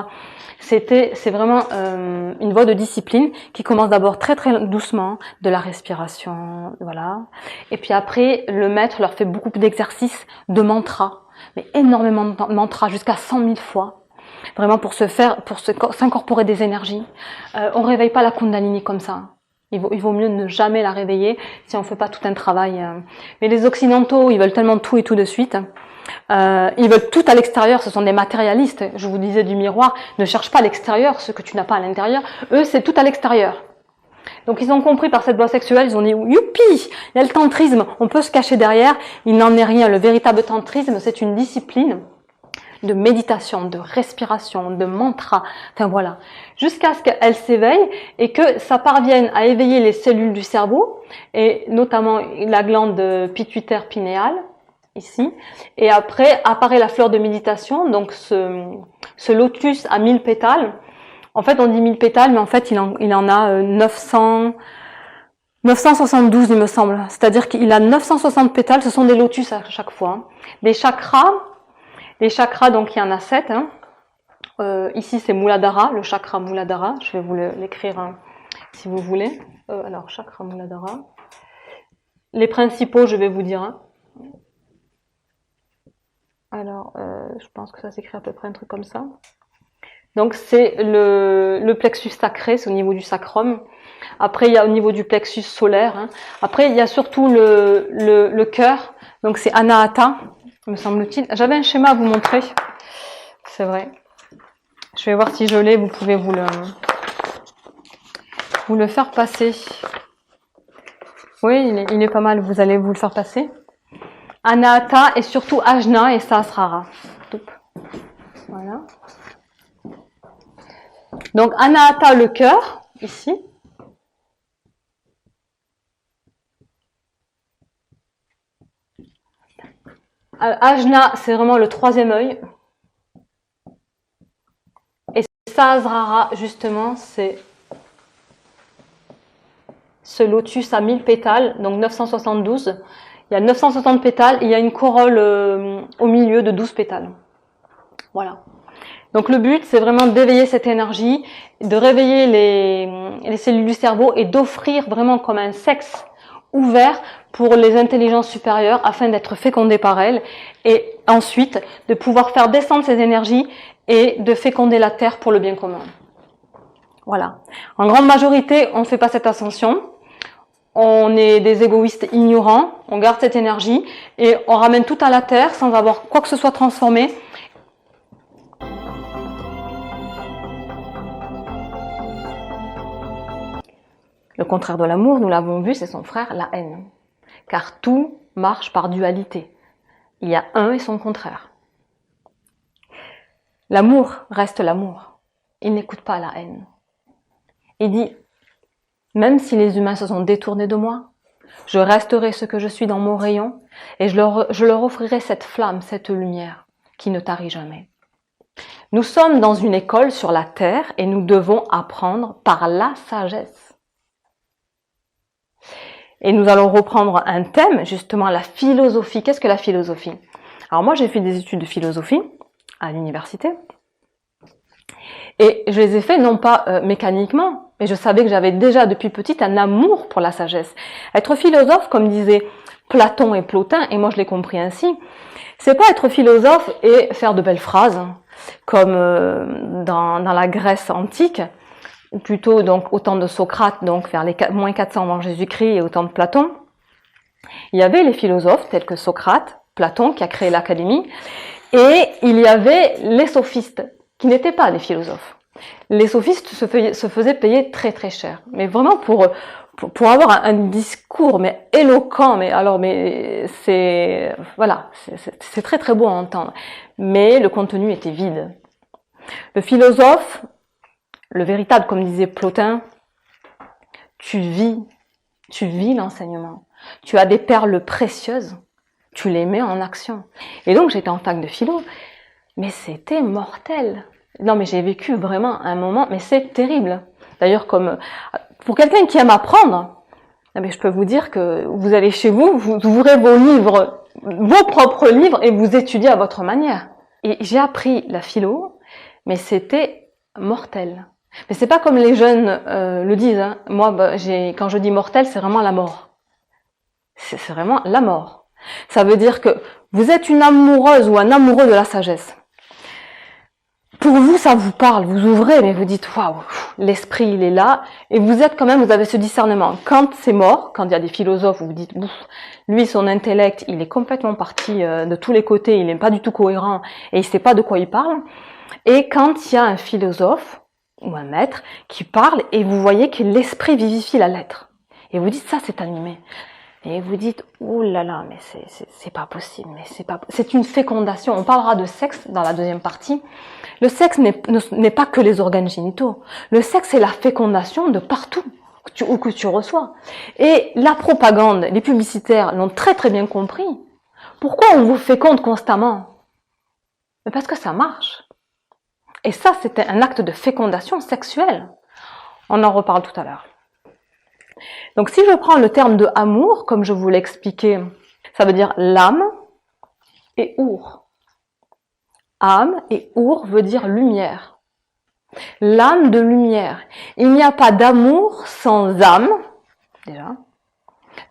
C'est vraiment une voie de discipline qui commence d'abord très très doucement, de la respiration, voilà. Et puis après, le maître leur fait beaucoup d'exercices de mantras, mais énormément de mantras, jusqu'à 100 000 fois. Vraiment pour s'incorporer des énergies. On réveille pas la Kundalini comme ça. Il vaut mieux ne jamais la réveiller si on fait pas tout un travail. Mais les Occidentaux, ils veulent tellement tout et tout de suite. Ils veulent tout à l'extérieur, ce sont des matérialistes. Je vous disais du miroir, ne cherche pas à l'extérieur ce que tu n'as pas à l'intérieur. Eux, c'est tout à l'extérieur. Donc ils ont compris par cette voie sexuelle, ils ont dit youpi, il y a le tantrisme, on peut se cacher derrière. Il n'en est rien. Le véritable tantrisme, c'est une discipline de méditation, de respiration, de mantra, enfin voilà, jusqu'à ce qu'elle s'éveille et que ça parvienne à éveiller les cellules du cerveau, et notamment la glande pituitaire pinéale, ici, et après apparaît la fleur de méditation, donc ce lotus à 1000 pétales. En fait, on dit 1000 pétales, mais en fait, il en a 972, il me semble. C'est-à-dire qu'il a 960 pétales, ce sont des lotus à chaque fois. Des chakras. Les chakras, donc il y en a 7. Hein. Ici, c'est Muladhara, le chakra Muladhara. Je vais vous l'écrire si vous voulez. Alors, chakra Muladhara. Les principaux, je vais vous dire. Hein. Alors, je pense que ça s'écrit à peu près un truc comme ça. Donc, c'est le plexus sacré, c'est au niveau du sacrum. Après, il y a au niveau du plexus solaire. Hein. Après, il y a surtout le cœur. Donc, c'est Anahata, me semble-t-il. J'avais un schéma à vous montrer. C'est vrai. Je vais voir si je l'ai. Vous pouvez vous le faire passer. Oui, il est pas mal. Vous allez vous le faire passer. Anahata et surtout Ajna et Sahasrara. Voilà. Donc, Anahata, le cœur, ici. Ajna, c'est vraiment le 3e œil. Et Sahasrara, justement, c'est ce lotus à 1000 pétales, donc 972. Il y a 960 pétales et il y a une corolle au milieu de 12 pétales. Voilà. Donc le but, c'est vraiment d'éveiller cette énergie, de réveiller les cellules du cerveau et d'offrir vraiment comme un sexe ouvert pour les intelligences supérieures afin d'être fécondées par elles et ensuite de pouvoir faire descendre ces énergies et de féconder la terre pour le bien commun. Voilà. En grande majorité, on ne fait pas cette ascension. On est des égoïstes ignorants, on garde cette énergie et on ramène tout à la terre sans avoir quoi que ce soit transformé. Le contraire de l'amour, nous l'avons vu, c'est son frère, la haine. Car tout marche par dualité. Il y a un et son contraire. L'amour reste l'amour. Il n'écoute pas la haine. Il dit, Même si les humains se sont détournés de moi, je resterai ce que je suis dans mon rayon et je leur offrirai cette flamme, cette lumière qui ne tarit jamais. Nous sommes dans une école sur la terre et nous devons apprendre par la sagesse. Et nous allons reprendre un thème, justement la philosophie. Qu'est-ce que la philosophie? Alors moi j'ai fait des études de philosophie à l'université et je les ai fait non pas mécaniquement, mais je savais que j'avais déjà depuis petite un amour pour la sagesse. Être philosophe, comme disaient Platon et Plotin, et moi je l'ai compris ainsi, c'est pas être philosophe et faire de belles phrases, comme dans la Grèce antique, ou plutôt donc au temps de Socrate, donc vers les moins 400 avant Jésus-Christ et au temps de Platon. Il y avait les philosophes tels que Socrate, Platon qui a créé l'académie, et il y avait les sophistes qui n'étaient pas des philosophes. Les sophistes se faisaient payer très très cher, mais vraiment pour avoir un discours mais éloquent, mais c'est voilà, c'est très très beau à entendre, mais le contenu était vide. Le philosophe, le véritable, comme disait Plotin, tu vis l'enseignement. Tu as des perles précieuses, tu les mets en action. Et donc j'étais en fac de philo, mais c'était mortel. Non mais j'ai vécu vraiment un moment, mais c'est terrible. D'ailleurs, comme pour quelqu'un qui aime apprendre, je peux vous dire que vous allez chez vous, vous ouvrez vos livres, vos propres livres, et vous étudiez à votre manière. Et j'ai appris la philo, mais c'était mortel. Mais c'est pas comme les jeunes le disent. Hein. Moi, quand je dis mortel, c'est vraiment la mort. C'est vraiment la mort. Ça veut dire que vous êtes une amoureuse ou un amoureux de la sagesse. Pour vous, ça vous parle, vous ouvrez, mais vous dites waouh, l'esprit il est là, et vous avez ce discernement. Quand c'est mort, quand il y a des philosophes où vous dites lui son intellect, il est complètement parti de tous les côtés, il n'est pas du tout cohérent et il sait pas de quoi il parle. Et quand il y a un philosophe ou un maître qui parle et vous voyez que l'esprit vivifie la lettre, et vous dites ça c'est animé. Et vous dites, ouh là là, mais c'est pas possible, c'est une fécondation. On parlera de sexe dans la deuxième partie. Le sexe n'est pas que les organes génitaux. Le sexe, c'est la fécondation de partout où que tu reçois. Et la propagande, les publicitaires l'ont très très bien compris. Pourquoi on vous féconde constamment? Mais parce que ça marche. Et ça, c'était un acte de fécondation sexuelle. On en reparle tout à l'heure. Donc si je prends le terme de amour, comme je vous l'ai expliqué, ça veut dire l'âme et our. Âme et our veut dire lumière. L'âme de lumière. Il n'y a pas d'amour sans âme, déjà.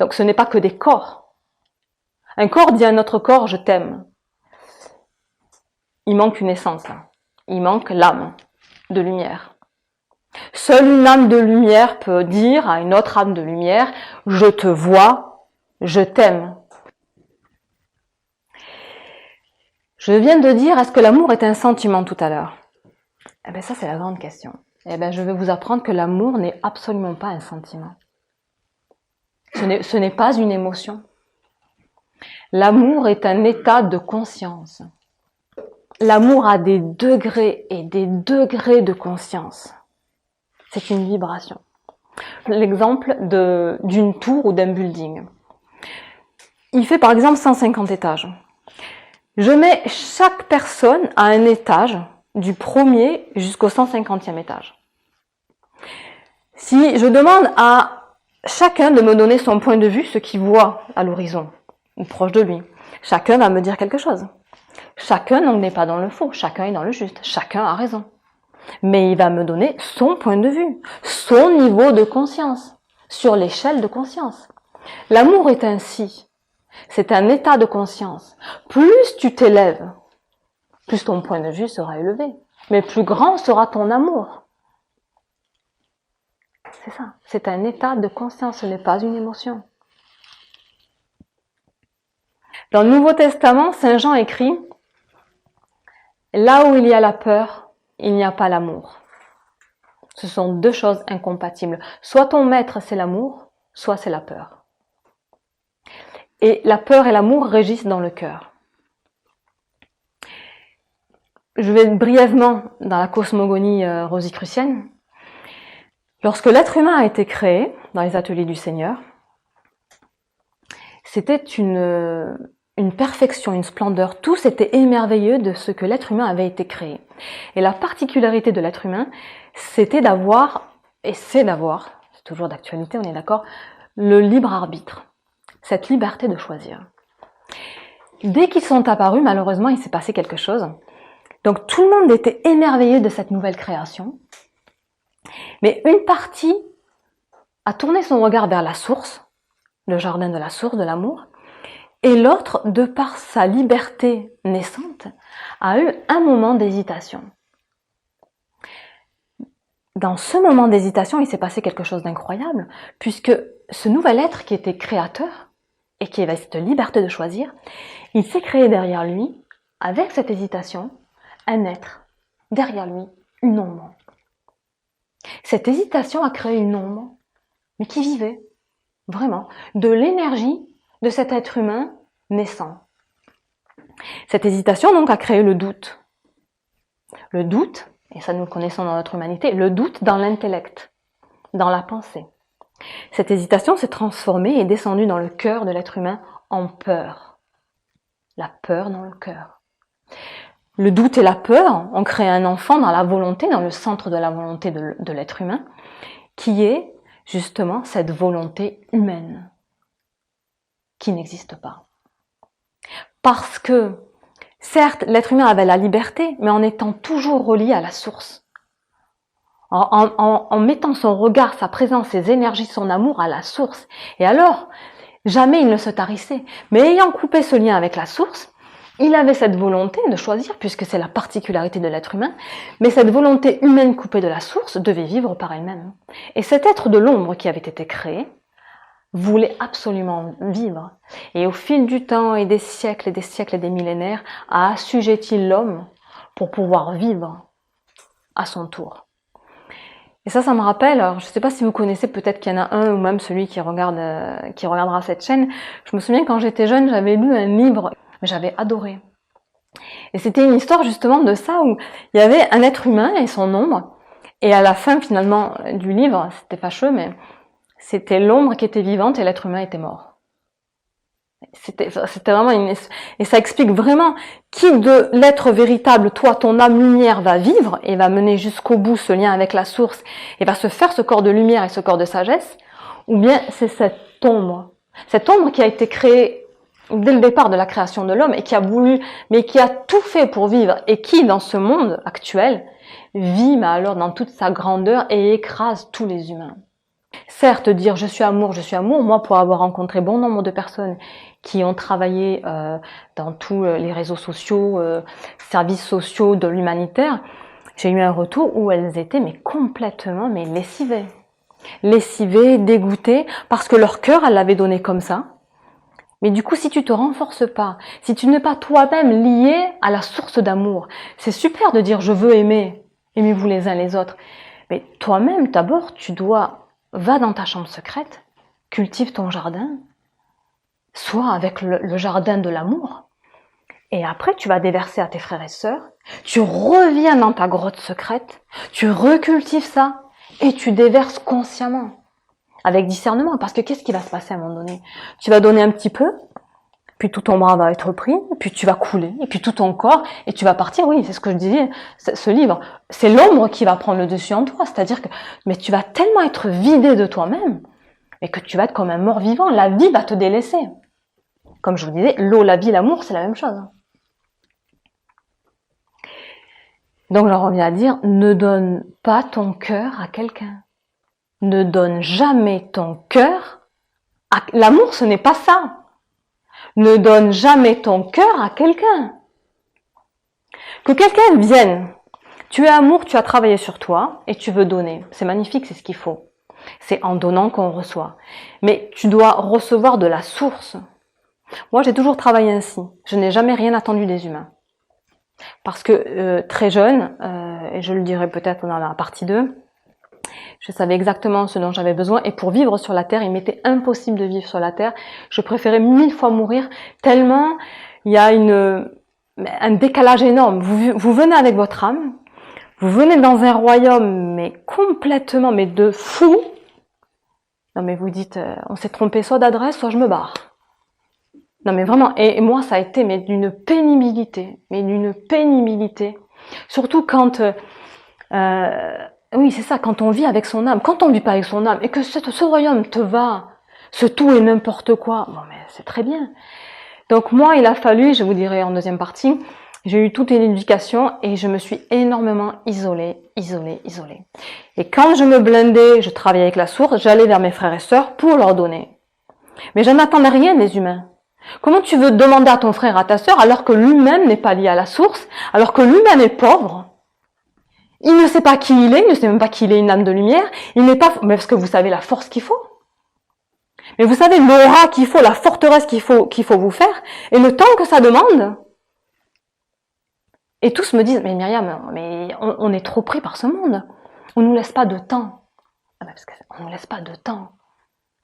Donc ce n'est pas que des corps. Un corps dit à un autre corps, je t'aime. Il manque une essence. Il manque l'âme de lumière. Seule une âme de lumière peut dire à une autre âme de lumière, je te vois, je t'aime. Je viens de dire, est-ce que l'amour est un sentiment tout à l'heure? Eh bien ça c'est la grande question. Eh bien je vais vous apprendre que l'amour n'est absolument pas un sentiment. Ce n'est pas une émotion. L'amour est un état de conscience. L'amour a des degrés et des degrés de conscience. C'est une vibration. L'exemple d'une tour ou d'un building. Il fait par exemple 150 étages. Je mets chaque personne à un étage, du premier jusqu'au 150e étage. Si je demande à chacun de me donner son point de vue, ce qu'il voit à l'horizon, ou proche de lui, chacun va me dire quelque chose. Chacun donc n'est pas dans le faux, chacun est dans le juste, chacun a raison. Mais il va me donner son point de vue, son niveau de conscience, sur l'échelle de conscience. L'amour est ainsi. C'est un état de conscience. Plus tu t'élèves, plus ton point de vue sera élevé. Mais plus grand sera ton amour. C'est ça. C'est un état de conscience, ce n'est pas une émotion. Dans le Nouveau Testament, Saint Jean écrit « Là où il y a la peur, il n'y a pas l'amour. » Ce sont deux choses incompatibles. Soit ton maître c'est l'amour, soit c'est la peur. Et la peur et l'amour régissent dans le cœur. Je vais brièvement dans la cosmogonie rosicrucienne. Lorsque l'être humain a été créé dans les ateliers du Seigneur, c'était une perfection, une splendeur. Tous étaient émerveilleux de ce que l'être humain avait été créé. Et la particularité de l'être humain, c'était d'avoir, et c'est d'avoir, c'est toujours d'actualité, on est d'accord, le libre arbitre, cette liberté de choisir. Dès qu'ils sont apparus, malheureusement, il s'est passé quelque chose. Donc tout le monde était émerveillé de cette nouvelle création. Mais une partie a tourné son regard vers la source, le jardin de la source, de l'amour, et l'autre, de par sa liberté naissante, a eu un moment d'hésitation. Dans ce moment d'hésitation, il s'est passé quelque chose d'incroyable, puisque ce nouvel être qui était créateur, et qui avait cette liberté de choisir, il s'est créé derrière lui, avec cette hésitation, un être, derrière lui, une ombre. Cette hésitation a créé une ombre, mais qui vivait, vraiment, de l'énergie de cet être humain naissant. Cette hésitation, donc, a créé le doute. Le doute, et ça nous le connaissons dans notre humanité, le doute dans l'intellect, dans la pensée. Cette hésitation s'est transformée et descendue dans le cœur de l'être humain en peur. La peur dans le cœur. Le doute et la peur ont créé un enfant dans la volonté, dans le centre de la volonté de l'être humain, qui est justement cette volonté humaine, qui n'existe pas. Parce que, certes, l'être humain avait la liberté, mais en étant toujours relié à la source. En mettant son regard, sa présence, ses énergies, son amour à la source. Et alors, jamais il ne se tarissait. Mais ayant coupé ce lien avec la source, il avait cette volonté de choisir, puisque c'est la particularité de l'être humain, mais cette volonté humaine coupée de la source devait vivre par elle-même. Et cet être de l'ombre qui avait été créé voulait absolument vivre. Et au fil du temps et des siècles et des millénaires, a assujetti l'homme pour pouvoir vivre à son tour. Et ça me rappelle, alors je ne sais pas si vous connaissez, peut-être qu'il y en a un ou même celui qui regardera cette chaîne. Je me souviens quand j'étais jeune, j'avais lu un livre, j'avais adoré. Et c'était une histoire justement de ça où il y avait un être humain et son ombre. Et à la fin finalement du livre, c'était fâcheux, mais c'était l'ombre qui était vivante et l'être humain était mort. C'était vraiment et ça explique vraiment qui de l'être véritable, toi, ton âme lumière, va vivre et va mener jusqu'au bout ce lien avec la source et va se faire ce corps de lumière et ce corps de sagesse, ou bien c'est cette ombre qui a été créée dès le départ de la création de l'homme et qui a voulu, mais qui a tout fait pour vivre et qui, dans ce monde actuel, vit, mais alors dans toute sa grandeur et écrase tous les humains. Certes, dire je suis amour, moi pour avoir rencontré bon nombre de personnes qui ont travaillé dans tous les réseaux sociaux, services sociaux de l'humanitaire, j'ai eu un retour où elles étaient complètement lessivées. Lessivées, dégoûtées, parce que leur cœur, elle l'avait donné comme ça. Mais du coup, si tu te renforces pas, si tu n'es pas toi-même lié à la source d'amour, c'est super de dire je veux aimer, aimez-vous les uns les autres. Mais toi-même, d'abord, tu dois, va dans ta chambre secrète, cultive ton jardin, sois avec le jardin de l'amour. Et après, tu vas déverser à tes frères et sœurs, tu reviens dans ta grotte secrète, tu recultives ça et tu déverses consciemment. Avec discernement, parce que qu'est-ce qui va se passer à un moment donné? Tu vas donner un petit peu, puis tout ton bras va être pris, puis tu vas couler, et puis tout ton corps, et tu vas partir. Oui, c'est ce que je disais, ce livre, c'est l'ombre qui va prendre le dessus en toi, c'est-à-dire que mais tu vas tellement être vidé de toi-même, et que tu vas être comme un mort-vivant, la vie va te délaisser. Comme je vous disais, l'eau, la vie, l'amour, c'est la même chose. Donc je reviens à dire, ne donne pas ton cœur à quelqu'un. Ne donne jamais ton cœur à... L'amour, ce n'est pas ça. Ne donne jamais ton cœur à quelqu'un. Que quelqu'un vienne. Tu es amour, tu as travaillé sur toi et tu veux donner. C'est magnifique, c'est ce qu'il faut. C'est en donnant qu'on reçoit. Mais tu dois recevoir de la source. Moi, j'ai toujours travaillé ainsi. Je n'ai jamais rien attendu des humains. Parce que très jeune, et je le dirai peut-être dans la partie 2, je savais exactement ce dont j'avais besoin et pour vivre sur la terre, il m'était impossible de vivre sur la terre. Je préférais 1000 fois mourir tellement il y a un décalage énorme. Vous venez avec votre âme, Vous venez dans un royaume, mais complètement, mais de fou. Non mais vous dites, on s'est trompé soit d'adresse, soit je me barre. Non mais vraiment, et moi ça a été mais d'une pénibilité. Surtout quand, oui c'est ça, quand on vit avec son âme, quand on vit pas avec son âme, et que ce royaume te va, ce tout et n'importe quoi, bon mais c'est très bien. Donc moi il a fallu, je vous dirai en deuxième partie, j'ai eu toute une éducation et je me suis énormément isolée. Et quand je me blindais, je travaillais avec la source, j'allais vers mes frères et sœurs pour leur donner. Mais je n'attendais rien des humains. Comment tu veux demander à ton frère, à ta sœur, alors que lui-même n'est pas lié à la source, alors que lui-même est pauvre? Il ne sait pas qui il est, il ne sait même pas qu'il est une âme de lumière, il n'est pas, mais parce que vous savez la force qu'il faut. Mais vous savez l'aura qu'il faut, la forteresse qu'il faut vous faire, et le temps que ça demande. Et tous me disent, mais Myriam, mais on est trop pris par ce monde. On nous laisse pas de temps. Ah ben parce qu'on nous laisse pas de temps.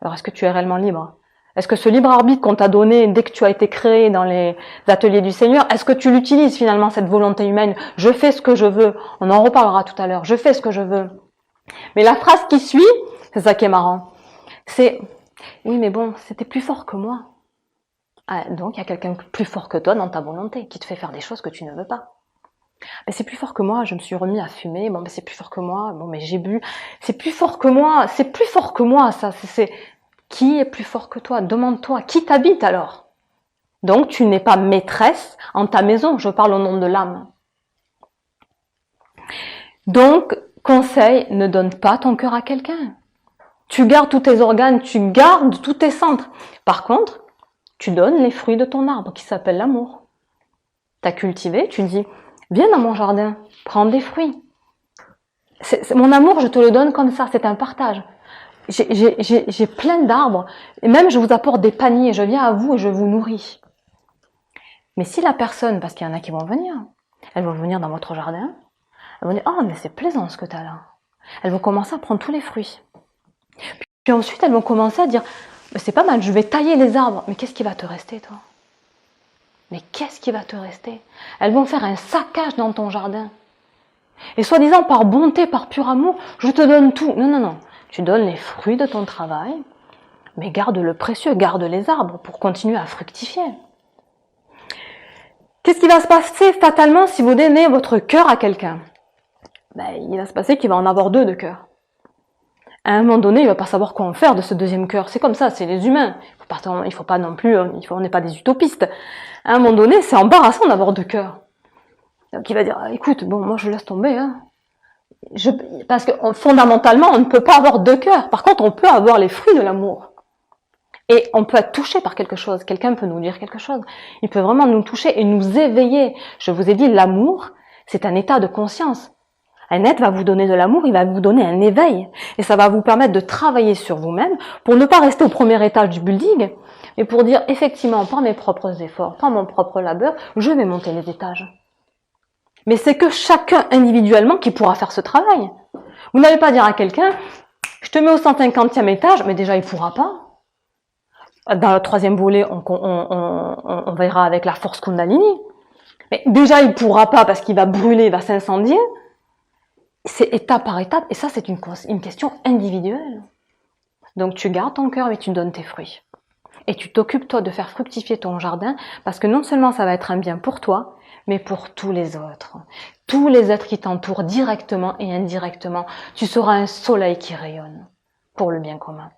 Alors est-ce que tu es réellement libre? Est-ce que ce libre arbitre qu'on t'a donné dès que tu as été créé dans les ateliers du Seigneur, est-ce que tu l'utilises finalement, cette volonté humaine? Je fais ce que je veux. On en reparlera tout à l'heure. Je fais ce que je veux. Mais la phrase qui suit, c'est ça qui est marrant. C'est, oui mais bon, c'était plus fort que moi. Ah, donc il y a quelqu'un plus fort que toi dans ta volonté, qui te fait faire des choses que tu ne veux pas. Mais c'est plus fort que moi, je me suis remis à fumer, bon mais c'est plus fort que moi, bon mais j'ai bu, c'est plus fort que moi, ça, c'est qui est plus fort que toi? Demande-toi, qui t'habite alors? Donc tu n'es pas maîtresse en ta maison, je parle au nom de l'âme. Donc, conseil, ne donne pas ton cœur à quelqu'un. Tu gardes tous tes organes, tu gardes tous tes centres. Par contre, tu donnes les fruits de ton arbre qui s'appelle l'amour. Tu as cultivé, tu dis, viens dans mon jardin, prends des fruits. Mon amour, je te le donne comme ça, c'est un partage. J'ai plein d'arbres, et même je vous apporte des paniers, je viens à vous et je vous nourris. Mais si la personne, parce qu'il y en a qui vont venir, elles vont venir dans votre jardin, elles vont dire, oh mais c'est plaisant ce que tu as là. Elles vont commencer à prendre tous les fruits. Puis ensuite, elles vont commencer à dire, c'est pas mal, je vais tailler les arbres, mais qu'est-ce qui va te rester toi? Mais qu'est-ce qui va te rester? Elles vont faire un saccage dans ton jardin. Et soi-disant, par bonté, par pur amour, je te donne tout. Non, non, non. Tu donnes les fruits de ton travail, mais garde le précieux, garde les arbres pour continuer à fructifier. Qu'est-ce qui va se passer fatalement si vous donnez votre cœur à quelqu'un? Ben, il va se passer qu'il va en avoir deux de cœur. À un moment donné, il va pas savoir quoi en faire de ce deuxième cœur. C'est comme ça, c'est les humains. Il faut pas non plus, on n'est pas des utopistes. À un moment donné, c'est embarrassant d'avoir deux cœurs. Donc il va dire, écoute, bon, moi je laisse tomber, hein. Parce que fondamentalement, on ne peut pas avoir deux cœurs. Par contre, on peut avoir les fruits de l'amour. Et on peut être touché par quelque chose. Quelqu'un peut nous dire quelque chose. Il peut vraiment nous toucher et nous éveiller. Je vous ai dit, l'amour, c'est un état de conscience. Un être va vous donner de l'amour, il va vous donner un éveil. Et ça va vous permettre de travailler sur vous-même pour ne pas rester au premier étage du building, mais pour dire, effectivement, par mes propres efforts, par mon propre labeur, je vais monter les étages. Mais c'est que chacun individuellement qui pourra faire ce travail. Vous n'allez pas dire à quelqu'un, je te mets au 150e étage, mais déjà il pourra pas. Dans le troisième volet, on verra avec la force Kundalini. Mais déjà il pourra pas parce qu'il va brûler, il va s'incendier. C'est étape par étape, et ça c'est une question individuelle. Donc tu gardes ton cœur et tu donnes tes fruits. Et tu t'occupes toi de faire fructifier ton jardin, parce que non seulement ça va être un bien pour toi, mais pour tous les autres. Tous les êtres qui t'entourent directement et indirectement. Tu seras un soleil qui rayonne pour le bien commun.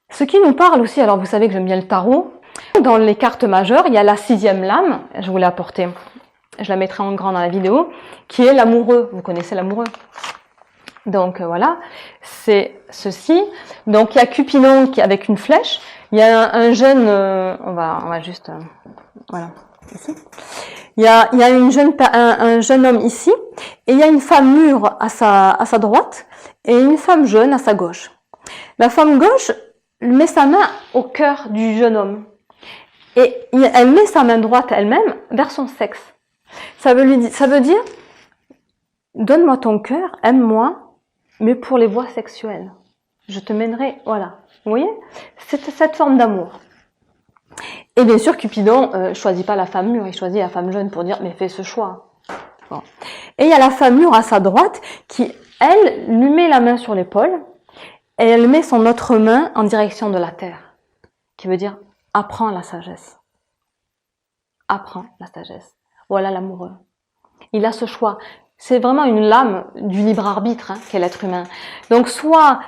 Ce qui nous parle aussi, alors vous savez que j'aime bien le tarot, dans les cartes majeures, il y a la 6e lame, je vous l'ai apportée, je la mettrai en grand dans la vidéo, qui est l'amoureux. Vous connaissez l'amoureux? Donc voilà, c'est ceci. Donc il y a Cupidon qui avec une flèche. Il y a un jeune, on va juste, voilà, ici. Il y a un jeune homme ici, et il y a une femme mûre à sa droite, et une femme jeune à sa gauche. La femme gauche met sa main au cœur du jeune homme, et elle met sa main droite elle-même vers son sexe. Ça veut dire, donne-moi ton cœur, aime-moi, mais pour les voies sexuelles. Je te mènerai, voilà. Vous voyez? C'est cette forme d'amour. Et bien sûr, Cupidon choisit pas la femme mûre, il choisit la femme jeune pour dire mais fais ce choix. Bon. Et il y a la femme mûre à sa droite qui, elle, lui met la main sur l'épaule et elle met son autre main en direction de la terre, qui veut dire apprends la sagesse. Apprends la sagesse. Voilà l'amoureux. Il a ce choix. C'est vraiment une lame du libre arbitre qu'est l'être humain. Donc soit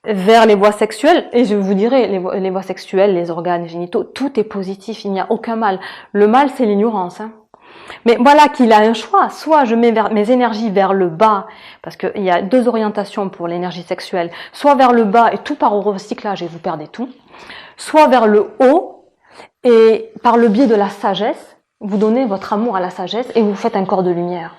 vers les voies sexuelles, et je vous dirai, les voies sexuelles, les organes génitaux, tout est positif, il n'y a aucun mal. Le mal, c'est l'ignorance. Mais voilà qu'il a un choix. Soit je mets mes énergies vers le bas, parce qu'il y a deux orientations pour l'énergie sexuelle, soit vers le bas et tout part au recyclage et vous perdez tout, soit vers le haut et par le biais de la sagesse, vous donnez votre amour à la sagesse et vous faites un corps de lumière.